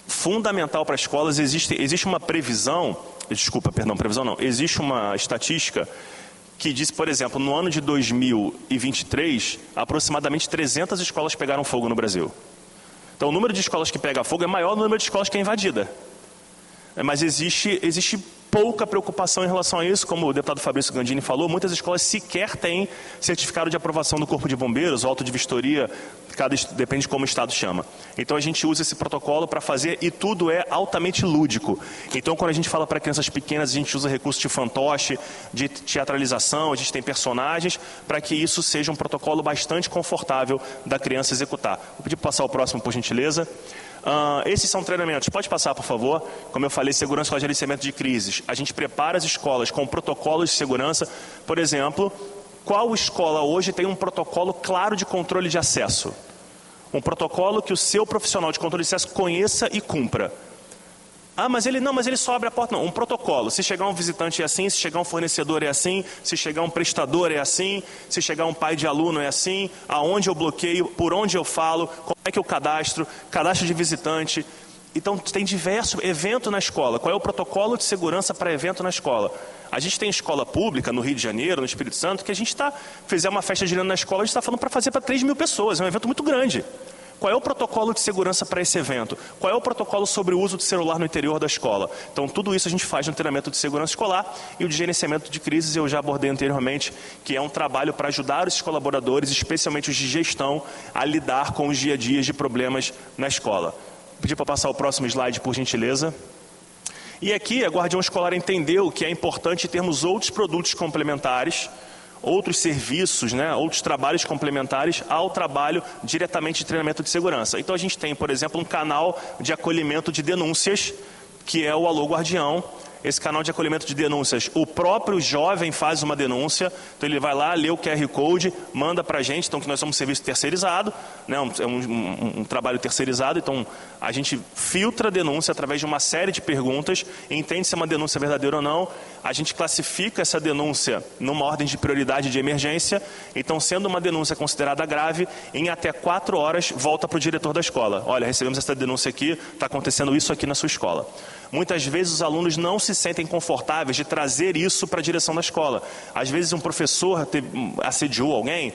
fundamental para as escolas. Existe uma previsão, existe uma estatística que diz, por exemplo, no ano de 2023, aproximadamente 300 escolas pegaram fogo no Brasil. Então, o número de escolas que pega fogo é maior do número de escolas que é invadida. Mas existe pouca preocupação em relação a isso, como o deputado Fabrício Gandini falou, muitas escolas sequer têm certificado de aprovação do Corpo de Bombeiros, auto de vistoria, depende de como o Estado chama. Então a gente usa esse protocolo para fazer e tudo é altamente lúdico. Então quando a gente fala para crianças pequenas, a gente usa recursos de fantoche, de teatralização, a gente tem personagens, para que isso seja um protocolo bastante confortável da criança executar. Vou pedir para passar o próximo, por gentileza. Esses são treinamentos, pode passar, por favor. Como eu falei, segurança com gerenciamento de crises. A gente prepara as escolas com protocolos de segurança. Por exemplo, qual escola hoje tem um protocolo claro de controle de acesso? Um protocolo que o seu profissional de controle de acesso conheça e cumpra. Mas ele só abre a porta. Não, um protocolo. Se chegar um visitante é assim, se chegar um fornecedor é assim, se chegar um prestador é assim, se chegar um pai de aluno é assim, aonde eu bloqueio, por onde eu falo, como é que eu cadastro de visitante. Então tem diversos eventos na escola. Qual é o protocolo de segurança para evento na escola? A gente tem escola pública no Rio de Janeiro, no Espírito Santo, que a gente fizer uma festa de ano na escola, a gente está falando para fazer para 3 mil pessoas, é um evento muito grande. Qual é o protocolo de segurança para esse evento? Qual é o protocolo sobre o uso de celular no interior da escola? Então, tudo isso a gente faz no treinamento de segurança escolar e o de gerenciamento de crises, eu já abordei anteriormente, que é um trabalho para ajudar os colaboradores, especialmente os de gestão, a lidar com os dia a dia de problemas na escola. Vou pedir para passar o próximo slide, por gentileza. E aqui, a Guardião Escolar entendeu que é importante termos outros produtos complementares, outros serviços, outros trabalhos complementares ao trabalho diretamente de treinamento de segurança. Então a gente tem, por exemplo, um canal de acolhimento de denúncias, que é o Alô Guardião. Esse canal de acolhimento de denúncias, o próprio jovem faz uma denúncia, então ele vai lá, lê o QR Code, manda para a gente, então que nós somos um serviço terceirizado, é um trabalho terceirizado, então a gente filtra a denúncia através de uma série de perguntas, entende se é uma denúncia verdadeira ou não, a gente classifica essa denúncia numa ordem de prioridade de emergência, então sendo uma denúncia considerada grave, em até 4 horas volta para o diretor da escola. Olha, recebemos essa denúncia aqui, está acontecendo isso aqui na sua escola. Muitas vezes os alunos não se sentem confortáveis de trazer isso para a direção da escola. Às vezes um professor assediou alguém,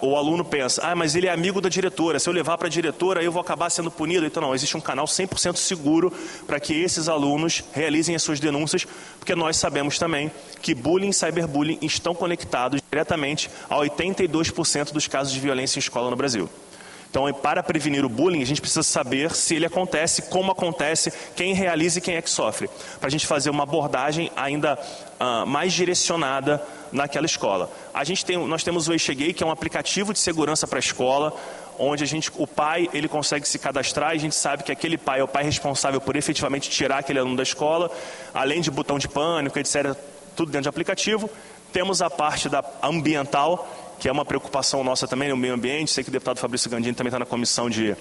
o aluno pensa, mas ele é amigo da diretora, se eu levar para a diretora eu vou acabar sendo punido. Então não, existe um canal 100% seguro para que esses alunos realizem as suas denúncias, porque nós sabemos também que bullying e cyberbullying estão conectados diretamente a 82% dos casos de violência em escola no Brasil. Então, para prevenir o bullying, a gente precisa saber se ele acontece, como acontece, quem realiza e quem é que sofre. Para a gente fazer uma abordagem ainda mais direcionada naquela escola. Nós temos o Enxerguei, que é um aplicativo de segurança para a escola, onde o pai ele consegue se cadastrar e a gente sabe que aquele pai é o pai responsável por efetivamente tirar aquele aluno da escola, além de botão de pânico, etc., tudo dentro de aplicativo. Temos a parte ambiental, que é uma preocupação nossa também no meio ambiente. Sei que o deputado Fabrício Gandini também está na comissão de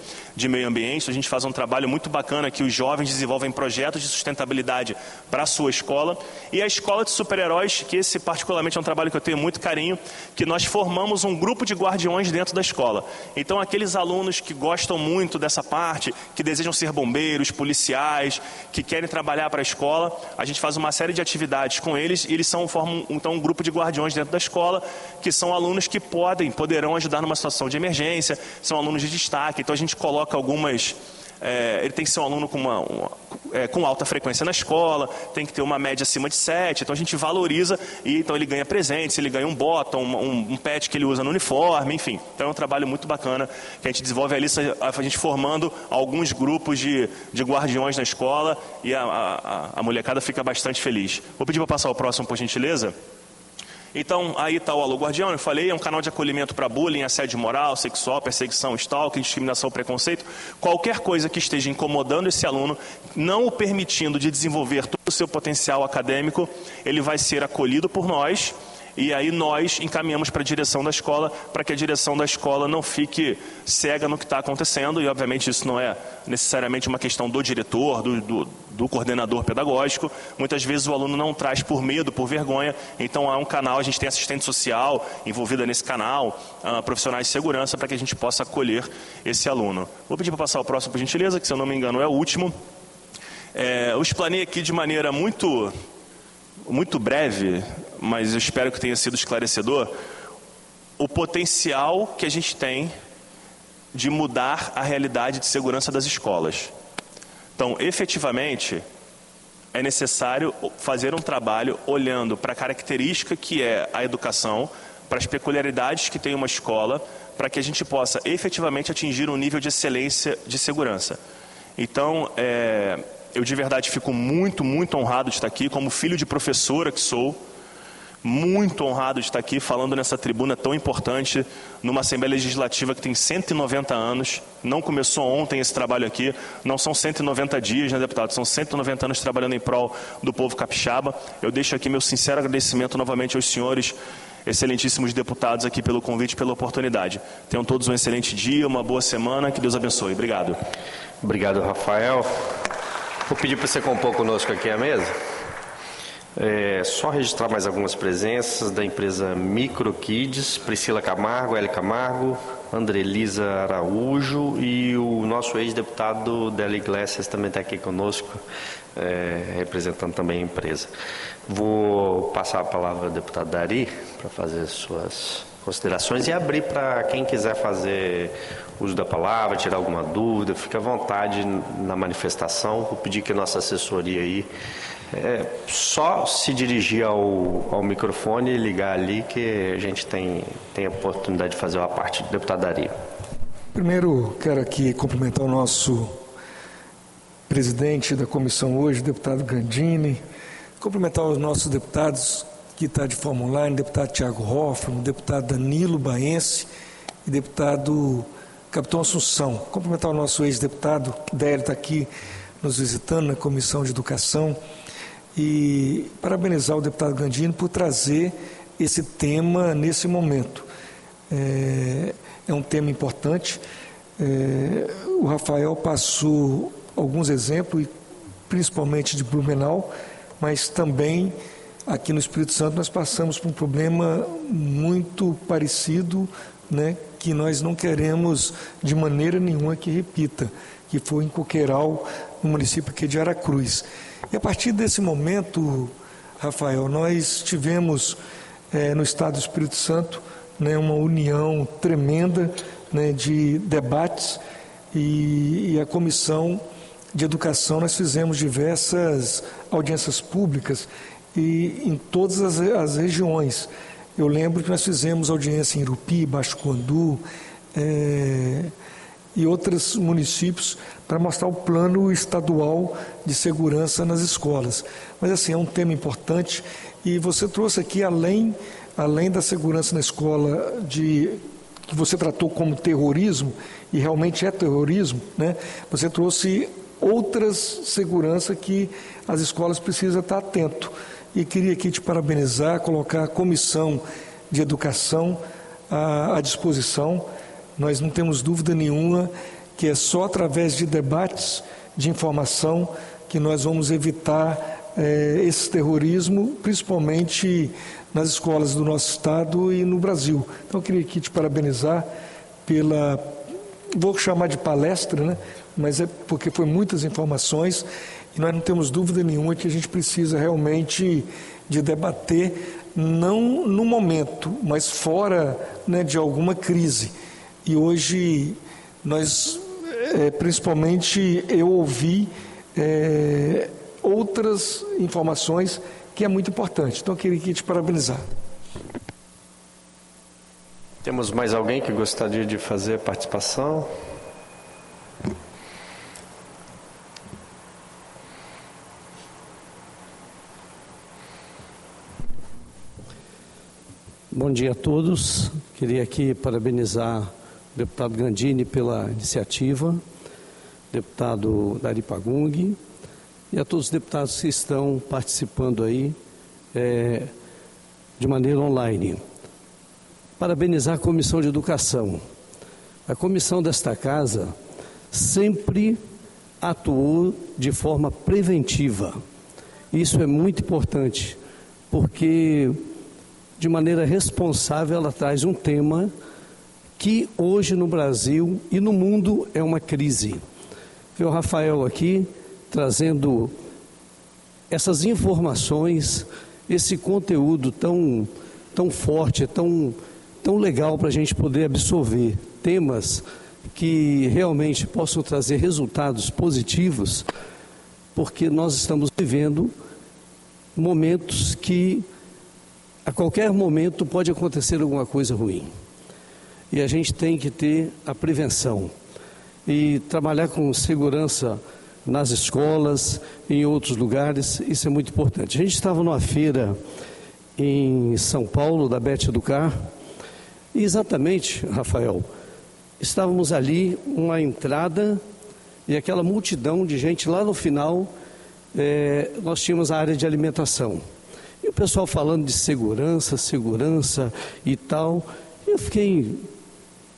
meio ambiente. A gente faz um trabalho muito bacana que os jovens desenvolvem projetos de sustentabilidade para a sua escola. E a escola de super-heróis, que esse particularmente é um trabalho que eu tenho muito carinho, que nós formamos um grupo de guardiões dentro da escola. Então aqueles alunos que gostam muito dessa parte, que desejam ser bombeiros, policiais, que querem trabalhar para a escola, a gente faz uma série de atividades com eles e eles formam então um grupo de guardiões dentro da escola, que são alunos pessoas que poderão ajudar numa situação de emergência, são alunos de destaque, então a gente coloca algumas... ele tem que ser um aluno com alta frequência na escola, tem que ter uma média acima de 7, então a gente valoriza e então ele ganha presentes, ele ganha um bottom, um pet que ele usa no uniforme, enfim. Então é um trabalho muito bacana que a gente desenvolve ali, a gente formando alguns grupos de guardiões na escola e a molecada fica bastante feliz. Vou pedir para passar o próximo, por gentileza. Então, aí está o Alô Guardião, eu falei, é um canal de acolhimento para bullying, assédio moral, sexual, perseguição, stalking, discriminação, preconceito. Qualquer coisa que esteja incomodando esse aluno, não o permitindo de desenvolver todo o seu potencial acadêmico, ele vai ser acolhido por nós. E aí nós encaminhamos para a direção da escola, para que a direção da escola não fique cega no que está acontecendo. E obviamente isso não é necessariamente uma questão do diretor, do coordenador pedagógico. Muitas vezes o aluno não traz por medo, por vergonha. Então há um canal, a gente tem assistente social envolvida nesse canal, profissionais de segurança, para que a gente possa acolher esse aluno. Vou pedir para passar o próximo, por gentileza, que se eu não me engano é o último. Eu explanei aqui de maneira muito breve, mas eu espero que tenha sido esclarecedor, o potencial que a gente tem de mudar a realidade de segurança das escolas. Então, efetivamente, é necessário fazer um trabalho olhando para a característica que é a educação, para as peculiaridades que tem uma escola, para que a gente possa efetivamente atingir um nível de excelência de segurança. Então, eu de verdade fico muito honrado de estar aqui, como filho de professora que sou, muito honrado de estar aqui falando nessa tribuna tão importante, numa Assembleia Legislativa que tem 190 anos, não começou ontem esse trabalho aqui, não são 190 dias, né, deputado? São 190 anos trabalhando em prol do povo capixaba. Eu deixo aqui meu sincero agradecimento novamente aos senhores, excelentíssimos deputados aqui pelo convite e pela oportunidade. Tenham todos um excelente dia, uma boa semana, que Deus abençoe. Obrigado. Obrigado, Rafael. Vou pedir para você compor conosco aqui a mesa. Só registrar mais algumas presenças da empresa Microkids, Priscila Camargo, Hélio Camargo, Andrelisa Araújo e o nosso ex-deputado Délio Iglesias também está aqui conosco, representando também a empresa. Vou passar a palavra ao deputado Dari para fazer suas considerações e abrir para quem quiser fazer uso da palavra, tirar alguma dúvida, fique à vontade na manifestação. Vou pedir que a nossa assessoria aí só se dirigir ao microfone e ligar ali que a gente tem a oportunidade de fazer uma parte do deputado Dari. Primeiro, quero aqui cumprimentar o nosso presidente da comissão hoje, deputado Gandini, cumprimentar os nossos deputados que está de forma online, deputado Tiago Hoffman, deputado Danilo Baense e deputado Capitão Assunção. Cumprimentar o nosso ex-deputado, Délio está aqui nos visitando na Comissão de Educação, e parabenizar o deputado Gandini por trazer esse tema nesse momento. É um tema importante. O Rafael passou alguns exemplos, principalmente de Blumenau, mas também aqui no Espírito Santo nós passamos por um problema muito parecido, né, que nós não queremos de maneira nenhuma que repita, que foi em Coqueiral, no município aqui de Aracruz. E a partir desse momento, Rafael, nós tivemos no Estado do Espírito Santo, né, uma união tremenda, né, de debates e a Comissão de Educação, nós fizemos diversas audiências públicas e em todas as regiões. Eu lembro que nós fizemos audiência em Irupi, Baixo Cuandu e outros municípios para mostrar o plano estadual de segurança nas escolas. Mas assim, é um tema importante e você trouxe aqui, além da segurança na escola, que você tratou como terrorismo, e realmente é terrorismo, né? Você trouxe outras seguranças que as escolas precisam estar atento. E queria aqui te parabenizar, colocar a Comissão de Educação à disposição. Nós não temos dúvida nenhuma que é só através de debates, de informação, que nós vamos evitar esse terrorismo, principalmente nas escolas do nosso estado e no Brasil. Então eu queria aqui te parabenizar vou chamar de palestra, né? Mas é porque foi muitas informações e nós não temos dúvida nenhuma que a gente precisa realmente de debater não no momento, mas fora, né, de alguma crise. E hoje nós, principalmente, eu ouvi outras informações que é muito importante. Então eu queria aqui te parabenizar. Temos mais alguém que gostaria de fazer a participação? Bom dia a todos. Queria aqui parabenizar o deputado Gandini pela iniciativa, deputado Dari Pagung e a todos os deputados que estão participando aí de maneira online. Parabenizar a Comissão de Educação. A comissão desta casa sempre atuou de forma preventiva. Isso é muito importante, porque de maneira responsável ela traz um tema que hoje no Brasil e no mundo é uma crise. Vê o Rafael aqui trazendo essas informações, esse conteúdo tão forte, tão legal para a gente poder absorver temas que realmente possam trazer resultados positivos, porque nós estamos vivendo momentos que a qualquer momento pode acontecer alguma coisa ruim. E a gente tem que ter a prevenção e trabalhar com segurança nas escolas, em outros lugares, isso é muito importante. A gente estava numa feira em São Paulo, da Bet Educar, e exatamente, Rafael, estávamos ali, uma entrada, e aquela multidão de gente, lá no final, nós tínhamos a área de alimentação. E o pessoal falando de segurança e tal, e eu fiquei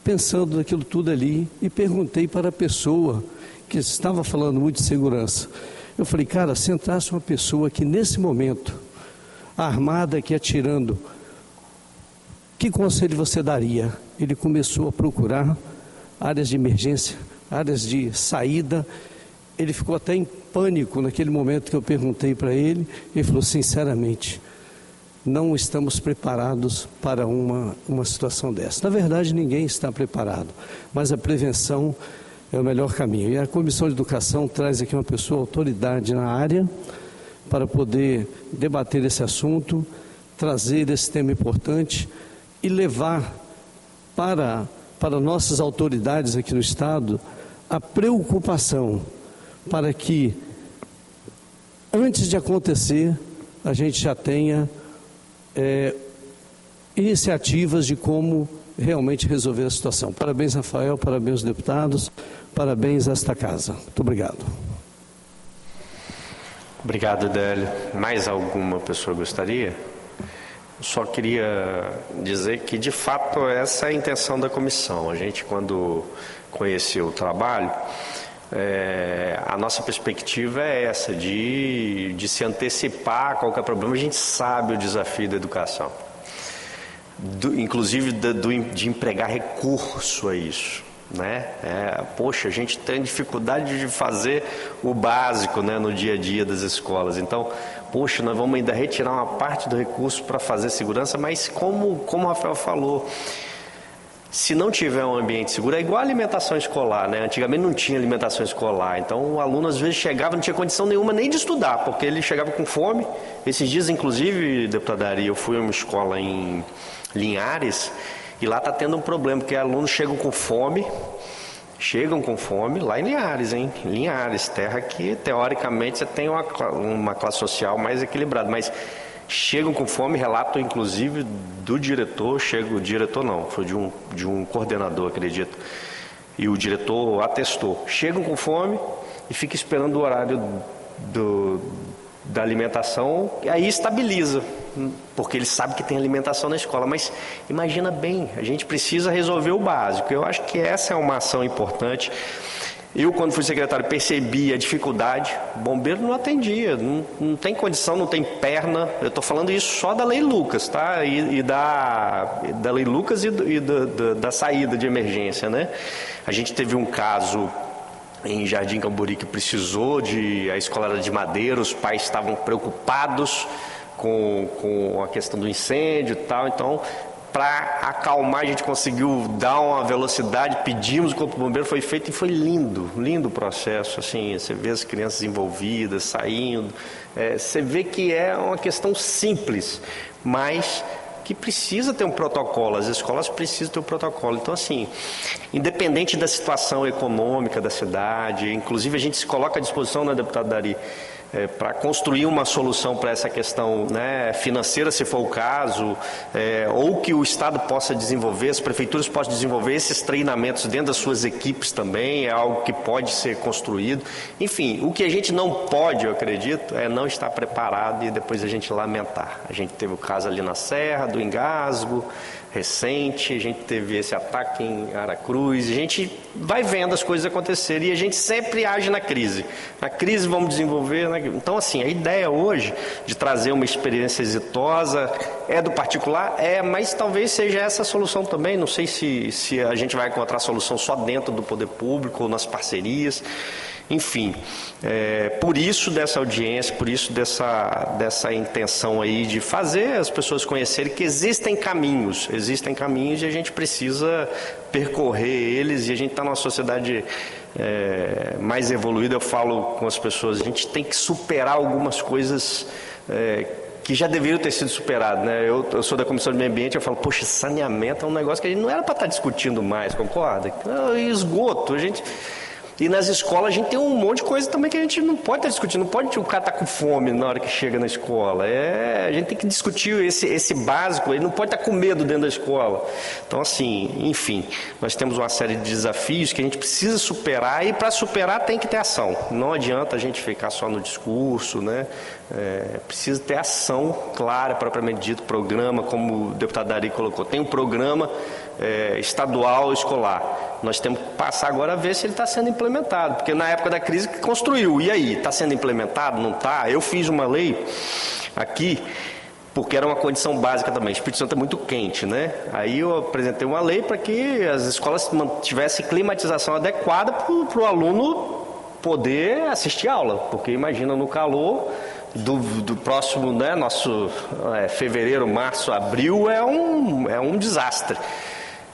pensando naquilo tudo ali, e perguntei para a pessoa que estava falando muito de segurança. Eu falei, cara, se entrasse uma pessoa que nesse momento, armada aqui atirando, que conselho você daria? Ele começou a procurar áreas de emergência, áreas de saída. Ele ficou até em pânico naquele momento que eu perguntei para ele. Ele falou, sinceramente, não estamos preparados para uma situação dessa. Na verdade, ninguém está preparado, mas a prevenção é o melhor caminho. E a Comissão de Educação traz aqui uma pessoa, autoridade na área, para poder debater esse assunto, trazer esse tema importante e levar para nossas autoridades aqui no Estado a preocupação para que, antes de acontecer, a gente já tenha iniciativas de como realmente resolver a situação. Parabéns, Rafael, parabéns, deputados, parabéns a esta casa. Muito obrigado. Obrigado, Délio. Mais alguma pessoa gostaria? Só queria dizer que, de fato, essa é a intenção da comissão. A gente, quando conheceu o trabalho, a nossa perspectiva é essa, de se antecipar a qualquer problema. A gente sabe o desafio da educação, inclusive de empregar recurso a isso, né? Poxa, a gente tem dificuldade de fazer o básico, né, no dia a dia das escolas. Então, poxa, nós vamos ainda retirar uma parte do recurso para fazer segurança, mas como o Rafael falou, se não tiver um ambiente seguro, é igual a alimentação escolar, né? Antigamente não tinha alimentação escolar, então o aluno às vezes chegava, não tinha condição nenhuma nem de estudar, porque ele chegava com fome. Esses dias, inclusive, deputada Ari, eu fui a uma escola em Linhares, e lá está tendo um problema, porque alunos chegam com fome lá em Linhares, hein? Linhares, terra que teoricamente você tem uma classe social mais equilibrada, mas chegam com fome, relato inclusive do diretor, foi de um coordenador, acredito, e o diretor atestou, chegam com fome e fica esperando o horário da alimentação, e aí estabiliza, porque ele sabe que tem alimentação na escola. Mas imagina bem, a gente precisa resolver o básico. Eu acho que essa é uma ação importante. Eu, quando fui secretário, percebi a dificuldade. O bombeiro não atendia, não tem condição, não tem perna. Eu estou falando isso só da Lei Lucas, tá? E da Lei Lucas e da saída de emergência, né? A gente teve um caso em Jardim Camburi que precisou a escola era de madeira, os pais estavam preocupados, com a questão do incêndio e tal. Então, para acalmar, a gente conseguiu dar uma velocidade, pedimos o Corpo de Bombeiro, foi feito e foi lindo o processo. Assim, você vê as crianças envolvidas, saindo, você vê que é uma questão simples, mas que precisa ter um protocolo, as escolas precisam ter um protocolo. Então, assim, independente da situação econômica da cidade, inclusive a gente se coloca à disposição, né, deputado Dari, para construir uma solução para essa questão, né, financeira, se for o caso, ou que o Estado possa desenvolver, as prefeituras possam desenvolver esses treinamentos dentro das suas equipes também, é algo que pode ser construído. Enfim, o que a gente não pode, eu acredito, é não estar preparado e depois a gente lamentar. A gente teve o caso ali na Serra, do engasgo recente, a gente teve esse ataque em Aracruz, a gente vai vendo as coisas acontecerem e a gente sempre age na crise. Na crise vamos desenvolver, né? Então, assim, a ideia hoje de trazer uma experiência exitosa é do particular, mas talvez seja essa a solução também. Não sei se a gente vai encontrar a solução só dentro do poder público ou nas parcerias. Enfim, por isso dessa audiência, por isso dessa intenção aí de fazer as pessoas conhecerem que existem caminhos e a gente precisa percorrer eles, e a gente está numa sociedade mais evoluída. Eu falo com as pessoas, a gente tem que superar algumas coisas que já deveriam ter sido superadas, né? Eu sou da Comissão de Meio Ambiente, eu falo, poxa, saneamento é um negócio que a gente não era para estar discutindo mais, concorda? Esgoto, E nas escolas a gente tem um monte de coisa também que a gente não pode estar discutindo. Não pode o cara estar com fome na hora que chega na escola. A gente tem que discutir esse básico. Ele não pode estar com medo dentro da escola. Então, assim, enfim, nós temos uma série de desafios que a gente precisa superar, e para superar tem que ter ação. Não adianta a gente ficar só no discurso, né? Precisa ter ação clara, propriamente dito, programa, como o deputado Dari colocou. Tem um programa estadual escolar. Nós temos que passar agora a ver se ele está sendo implementado, porque na época da crise que construiu, e aí, está sendo implementado, não está? Eu fiz uma lei aqui, porque era uma condição básica também. O Espírito Santo é muito quente, né? Aí eu apresentei uma lei para que as escolas tivessem climatização adequada para o aluno poder assistir aula, porque imagina no calor do próximo, né, nosso fevereiro, março, abril, é um desastre.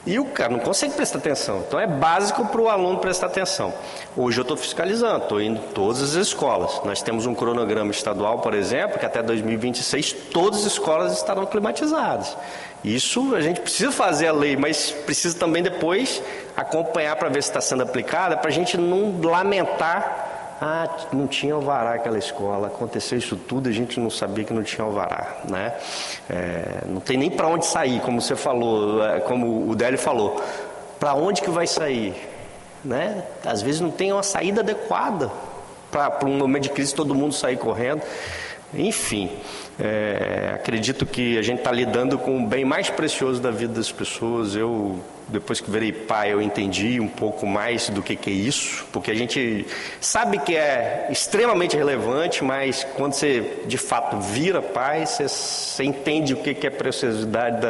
E o cara não consegue prestar atenção. Então é básico para o aluno prestar atenção. Hoje eu estou fiscalizando, estou indo em todas as escolas. Nós temos um cronograma estadual, por exemplo, que até 2026 todas as escolas estarão climatizadas. Isso a gente precisa fazer a lei, mas precisa também depois acompanhar para ver se está sendo aplicada, para a gente não lamentar. Não tinha alvará aquela escola, aconteceu isso tudo, a gente não sabia que não tinha alvará, né? Não tem nem para onde sair, como você falou, como o Délio falou. Para onde que vai sair? Né? Às vezes não tem uma saída adequada para um momento de crise todo mundo sair correndo. Enfim, acredito que a gente está lidando com o bem mais precioso da vida das pessoas. Depois que virei pai, eu entendi um pouco mais do que é isso, porque a gente sabe que é extremamente relevante, mas quando você de fato vira pai, você entende o que é a preciosidade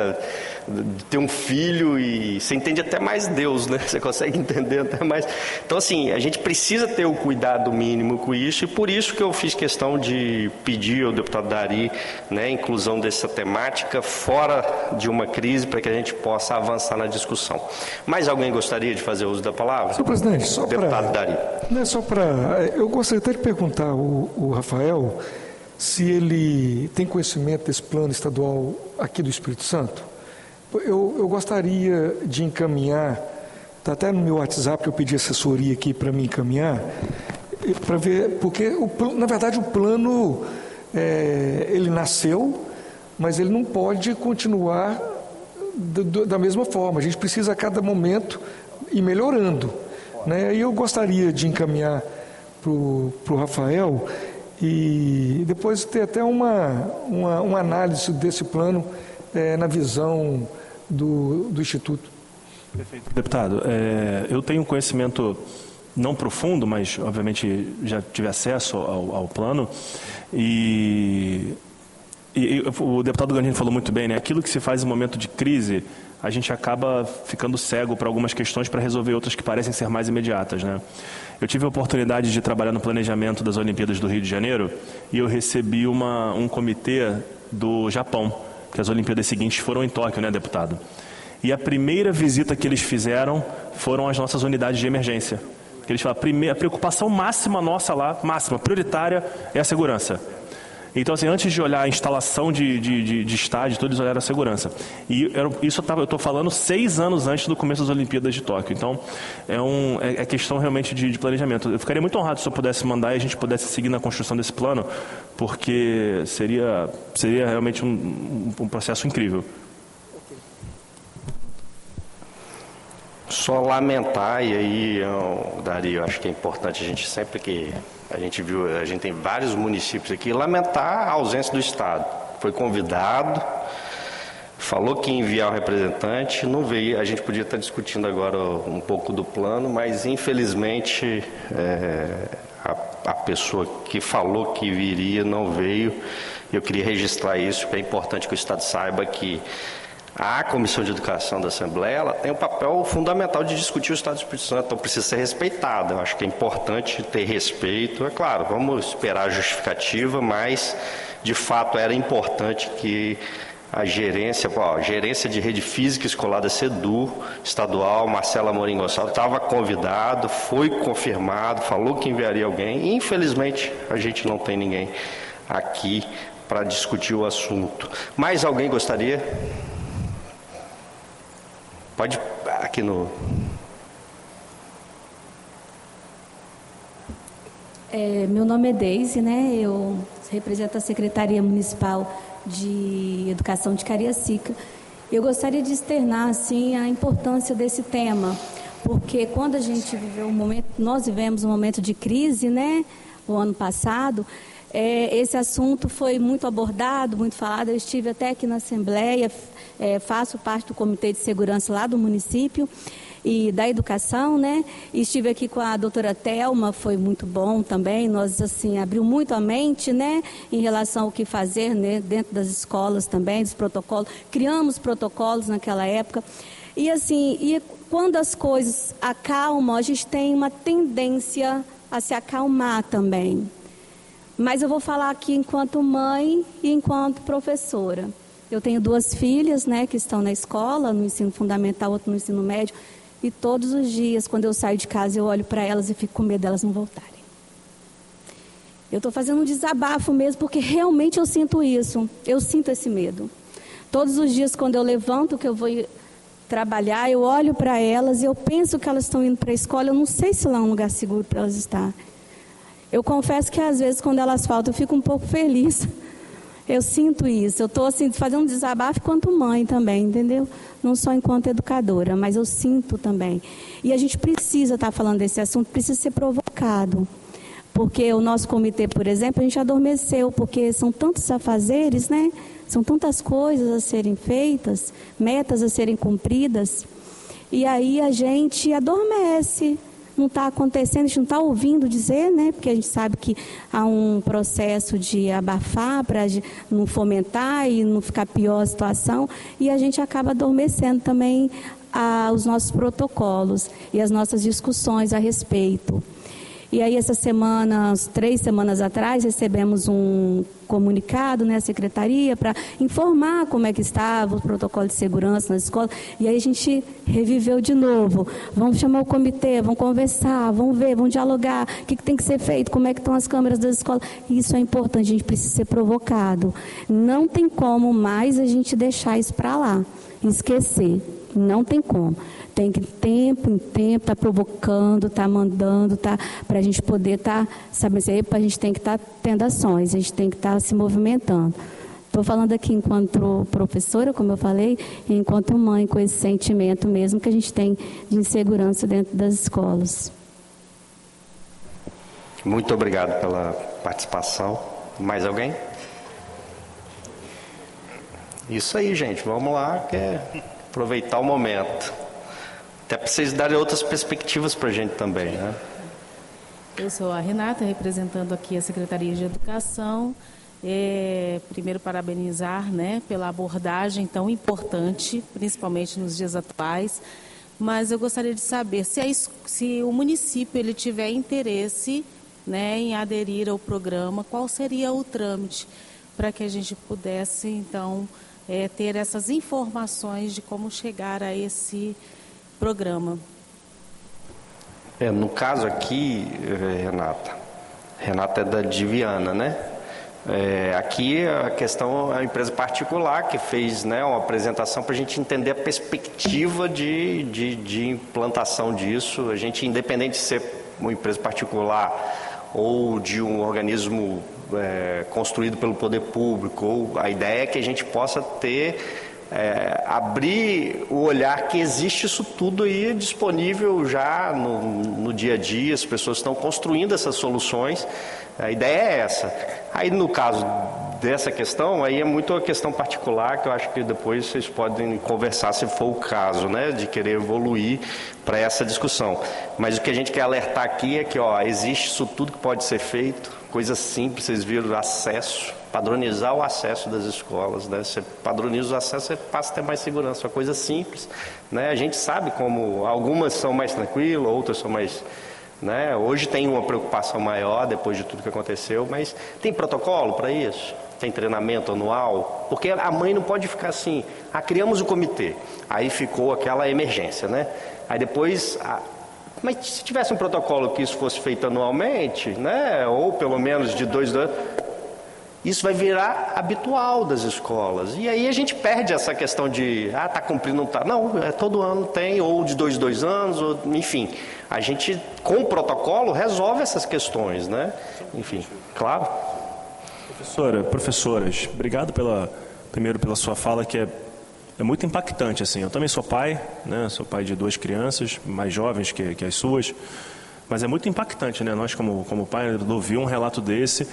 de ter um filho, e você entende até mais Deus, né? Você consegue entender até mais. Então, assim, a gente precisa ter o cuidado mínimo com isso, e por isso que eu fiz questão de pedir ao deputado Dari, né, a inclusão dessa temática fora de uma crise, para que a gente possa avançar na discussão. Mais alguém gostaria de fazer uso da palavra? Senhor presidente, só deputado Dari. Não é só para... Eu gostaria até de perguntar ao Rafael se ele tem conhecimento desse plano estadual aqui do Espírito Santo. Eu gostaria de encaminhar, está até no meu WhatsApp, que eu pedi assessoria aqui para me encaminhar, para ver, porque na verdade o plano, ele nasceu, mas ele não pode continuar da mesma forma. A gente precisa a cada momento ir melhorando, né? E eu gostaria de encaminhar para o Rafael e depois ter até uma análise desse plano na visão do Instituto. Perfeito. Deputado, eu tenho conhecimento não profundo, mas obviamente já tive acesso ao plano, e o deputado Gandini falou muito bem, né? Aquilo que se faz em momento de crise, a gente acaba ficando cego para algumas questões para resolver outras que parecem ser mais imediatas, né? Eu tive a oportunidade de trabalhar no planejamento das Olimpíadas do Rio de Janeiro, e eu recebi um comitê do Japão, que as Olimpíadas seguintes foram em Tóquio, né, deputado? E a primeira visita que eles fizeram foram as nossas unidades de emergência. Eles falam, a preocupação máxima nossa lá, máxima, prioritária, é a segurança. Então, assim, antes de olhar a instalação de estádio, todos olharam a segurança. E isso eu estou falando 6 anos antes do começo das Olimpíadas de Tóquio. Então, é questão realmente de planejamento. Eu ficaria muito honrado se eu pudesse mandar e a gente pudesse seguir na construção desse plano, porque seria realmente um processo incrível. Só lamentar, e aí, Dario, acho que é importante a gente sempre que a gente tem vários municípios aqui, lamentar a ausência do Estado. Foi convidado, falou que ia enviar o representante, não veio. A gente podia estar discutindo agora um pouco do plano, mas infelizmente a pessoa que falou que viria não veio. Eu queria registrar isso, porque é importante que o Estado saiba que a Comissão de Educação da Assembleia, ela tem um papel fundamental de discutir o Estado do Espírito Santo, então precisa ser respeitada. Eu acho que é importante ter respeito. É claro, vamos esperar a justificativa, mas, de fato, era importante que a gerência de rede física escolar da CEDU estadual, Marcelo Amorim Gonçalves, estava convidado, foi confirmado, falou que enviaria alguém, e, infelizmente, a gente não tem ninguém aqui para discutir o assunto. Mais alguém gostaria? Pode, aqui no... Meu nome é Deise, né? Eu represento a Secretaria Municipal de Educação de Cariacica. Eu gostaria de externar, assim, a importância desse tema, porque quando a gente viveu nós vivemos um momento de crise, né? O ano passado, esse assunto foi muito abordado, muito falado. Eu estive até aqui na Assembleia, faço parte do Comitê de Segurança lá do município e da Educação, né? E estive aqui com a doutora Thelma, foi muito bom também. Nós, assim, abriu muito a mente, né? Em relação ao que fazer, né? Dentro das escolas também, dos protocolos. Criamos protocolos naquela época. E, assim, quando as coisas acalmam, a gente tem uma tendência a se acalmar também. Mas eu vou falar aqui enquanto mãe e enquanto professora. Eu tenho 2 filhas, né, que estão na escola, no ensino fundamental, outro no ensino médio, e todos os dias, quando eu saio de casa, eu olho para elas e fico com medo delas não voltarem. Eu estou fazendo um desabafo mesmo, porque realmente eu sinto isso, eu sinto esse medo. Todos os dias, quando eu levanto, que eu vou trabalhar, eu olho para elas e eu penso que elas estão indo para a escola, eu não sei se lá é um lugar seguro para elas estar. Eu confesso que às vezes, quando elas faltam, eu fico um pouco feliz. Eu sinto isso, eu estou assim, fazendo um desabafo enquanto mãe também, entendeu? Não só enquanto educadora, mas eu sinto também. E a gente precisa estar falando desse assunto, precisa ser provocado. Porque o nosso comitê, por exemplo, a gente adormeceu, porque são tantos afazeres, né? São tantas coisas a serem feitas, metas a serem cumpridas, e aí a gente adormece. Não está acontecendo, a gente não está ouvindo dizer, né? Porque a gente sabe que há um processo de abafar para não fomentar e não ficar pior a situação, e a gente acaba adormecendo também os nossos protocolos e as nossas discussões a respeito. E aí, essa semana, 3 semanas atrás, recebemos um comunicado, né, a secretaria, para informar como é que estava o protocolo de segurança nas escolas. E aí a gente reviveu de novo. Vamos chamar o comitê, vamos conversar, vamos ver, vamos dialogar, o que tem que ser feito, como é que estão as câmeras das escolas. Isso é importante, a gente precisa ser provocado. Não tem como mais a gente deixar isso para lá, esquecer. Não tem como. Tem que, tempo em tempo, estar provocando, estar mandando, para a gente poder estar, sabe, a gente tem que estar tendo ações, a gente tem que estar se movimentando. Estou falando aqui enquanto professora, como eu falei, e enquanto mãe, com esse sentimento mesmo que a gente tem de insegurança dentro das escolas. Muito obrigado pela participação. Mais alguém? Isso aí, gente. Vamos lá, aproveitar o momento. Até para vocês darem outras perspectivas para a gente também, né? Eu sou a Renata, representando aqui a Secretaria de Educação. Primeiro, parabenizar, né, pela abordagem tão importante, principalmente nos dias atuais. Mas eu gostaria de saber se o município ele tiver interesse, né, em aderir ao programa, qual seria o trâmite? para que a gente pudesse, então, ter essas informações de como chegar a esse programa. No caso aqui, Renata é da Diviana, né? Aqui a questão é a empresa particular que fez, né, uma apresentação para a gente entender a perspectiva de implantação disso. A gente, independente de ser uma empresa particular ou de um organismo construído pelo poder público, a ideia é que a gente possa abrir o olhar que existe isso tudo aí disponível já no dia a dia, as pessoas estão construindo essas soluções, a ideia é essa. Aí no caso dessa questão, aí é muito uma questão particular que eu acho que depois vocês podem conversar se for o caso, né, de querer evoluir para essa discussão. Mas o que a gente quer alertar aqui é que existe isso tudo que pode ser feito, coisas simples, vocês viram, acesso, padronizar o acesso das escolas, né? Você padroniza o acesso, você passa a ter mais segurança, uma coisa simples, né? A gente sabe como algumas são mais tranquilas, outras são mais, né? Hoje tem uma preocupação maior depois de tudo que aconteceu, mas tem protocolo para isso? Tem treinamento anual? Porque a mãe não pode ficar assim, criamos o comitê, aí ficou aquela emergência, né? Aí depois... Mas se tivesse um protocolo que isso fosse feito anualmente, né, ou pelo menos de 2 anos, isso vai virar habitual das escolas. E aí a gente perde essa questão de, está cumprindo, não está. Não, todo ano tem, ou de 2 anos, ou, enfim. A gente, com o protocolo, resolve essas questões, né? Enfim, claro. Professoras, obrigado primeiro pela sua fala, que é muito impactante, assim. Eu também sou pai, né? Sou pai de 2 crianças, mais jovens que as suas, mas é muito impactante, né? Nós, como pai, ouvir um relato desse,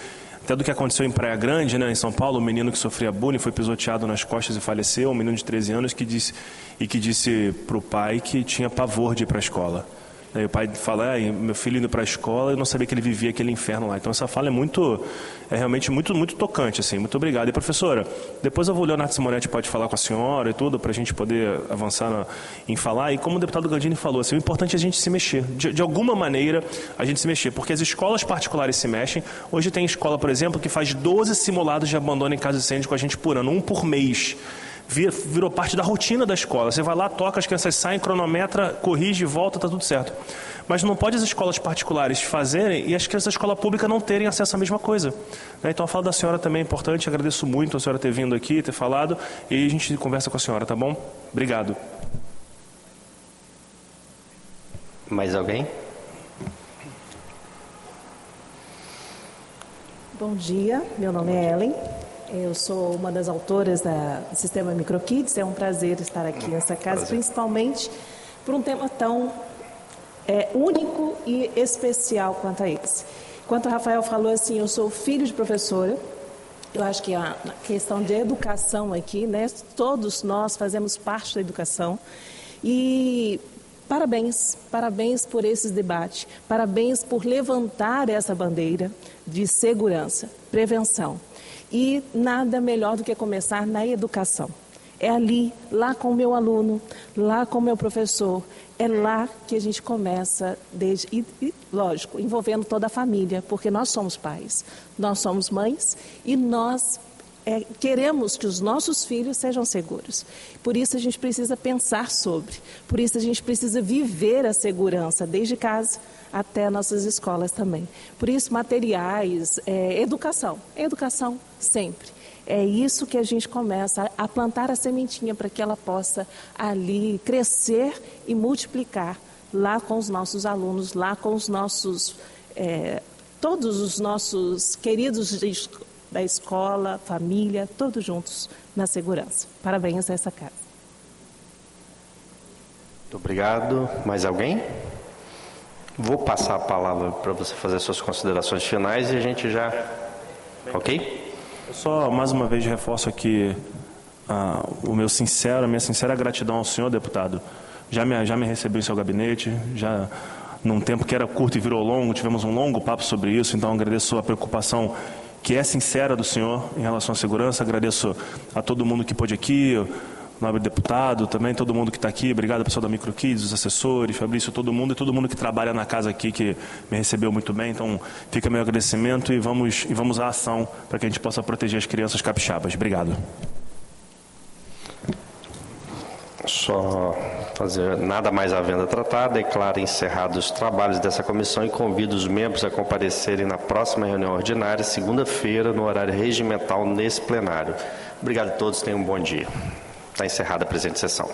até do que aconteceu em Praia Grande, né? Em São Paulo, um menino que sofria bullying, foi pisoteado nas costas e faleceu, um menino de 13 anos que disse para o pai que tinha pavor de ir para a escola. Aí o pai fala, meu filho indo para a escola, eu não sabia que ele vivia aquele inferno lá. Então essa fala é realmente muito, muito tocante, assim. Muito obrigado. E professora, depois o Leonardo Simonetti pode falar com a senhora e tudo, para a gente poder avançar em falar. E como o deputado Gandini falou, assim, o importante é a gente se mexer. De alguma maneira, a gente se mexer, porque as escolas particulares se mexem. Hoje tem escola, por exemplo, que faz 12 simulados de abandono em caso de incêndio com a gente por ano, 1 por mês. Virou parte da rotina da escola. Você vai lá, toca, as crianças saem, cronometra, corrige, volta, está tudo certo. Mas não pode as escolas particulares fazerem e as crianças da escola pública não terem acesso à mesma coisa. Então a fala da senhora também é importante, agradeço muito a senhora ter vindo aqui, ter falado, e a gente conversa com a senhora, tá bom? Obrigado. Mais alguém? Bom dia, meu nome é Ellen. Eu sou uma das autoras do Sistema Microkids. É um prazer estar aqui nessa casa, principalmente por um tema tão único e especial quanto a esse. Enquanto o Rafael falou assim, eu sou filho de professora. Eu acho que a questão de educação aqui, né? Todos nós fazemos parte da educação. E parabéns por esse debate. Parabéns por levantar essa bandeira de segurança, prevenção. E nada melhor do que começar na educação. É ali, lá com o meu aluno, lá com o meu professor, é lá que a gente começa, lógico, envolvendo toda a família, porque nós somos pais, nós somos mães e nós queremos que os nossos filhos sejam seguros. Por isso a gente precisa pensar sobre, por isso a gente precisa viver a segurança desde casa até nossas escolas também. Por isso, materiais, educação sempre. É isso que a gente começa a plantar a sementinha para que ela possa ali crescer e multiplicar lá com os nossos alunos, lá com os nossos, todos os nossos queridos da escola, família, todos juntos na segurança. Parabéns a essa casa. Muito obrigado. Mais alguém? Vou passar a palavra para você fazer suas considerações finais e a gente já... Ok? Eu só, mais uma vez, reforço aqui a minha sincera gratidão ao senhor, deputado. Já me recebeu em seu gabinete, já num tempo que era curto e virou longo, tivemos um longo papo sobre isso, então agradeço a preocupação que é sincera do senhor em relação à segurança, agradeço a todo mundo que pôde aqui, nobre deputado, também todo mundo que está aqui, obrigado pessoal da Microkids, os assessores, Fabrício, todo mundo e todo mundo que trabalha na casa aqui, que me recebeu muito bem. Então, fica meu agradecimento e vamos à ação para que a gente possa proteger as crianças capixabas. Obrigado. Só fazer nada mais havendo a tratar, declaro encerrados os trabalhos dessa comissão e convido os membros a comparecerem na próxima reunião ordinária, segunda-feira, no horário regimental, nesse plenário. Obrigado a todos, tenham um bom dia. Está encerrada a presente sessão.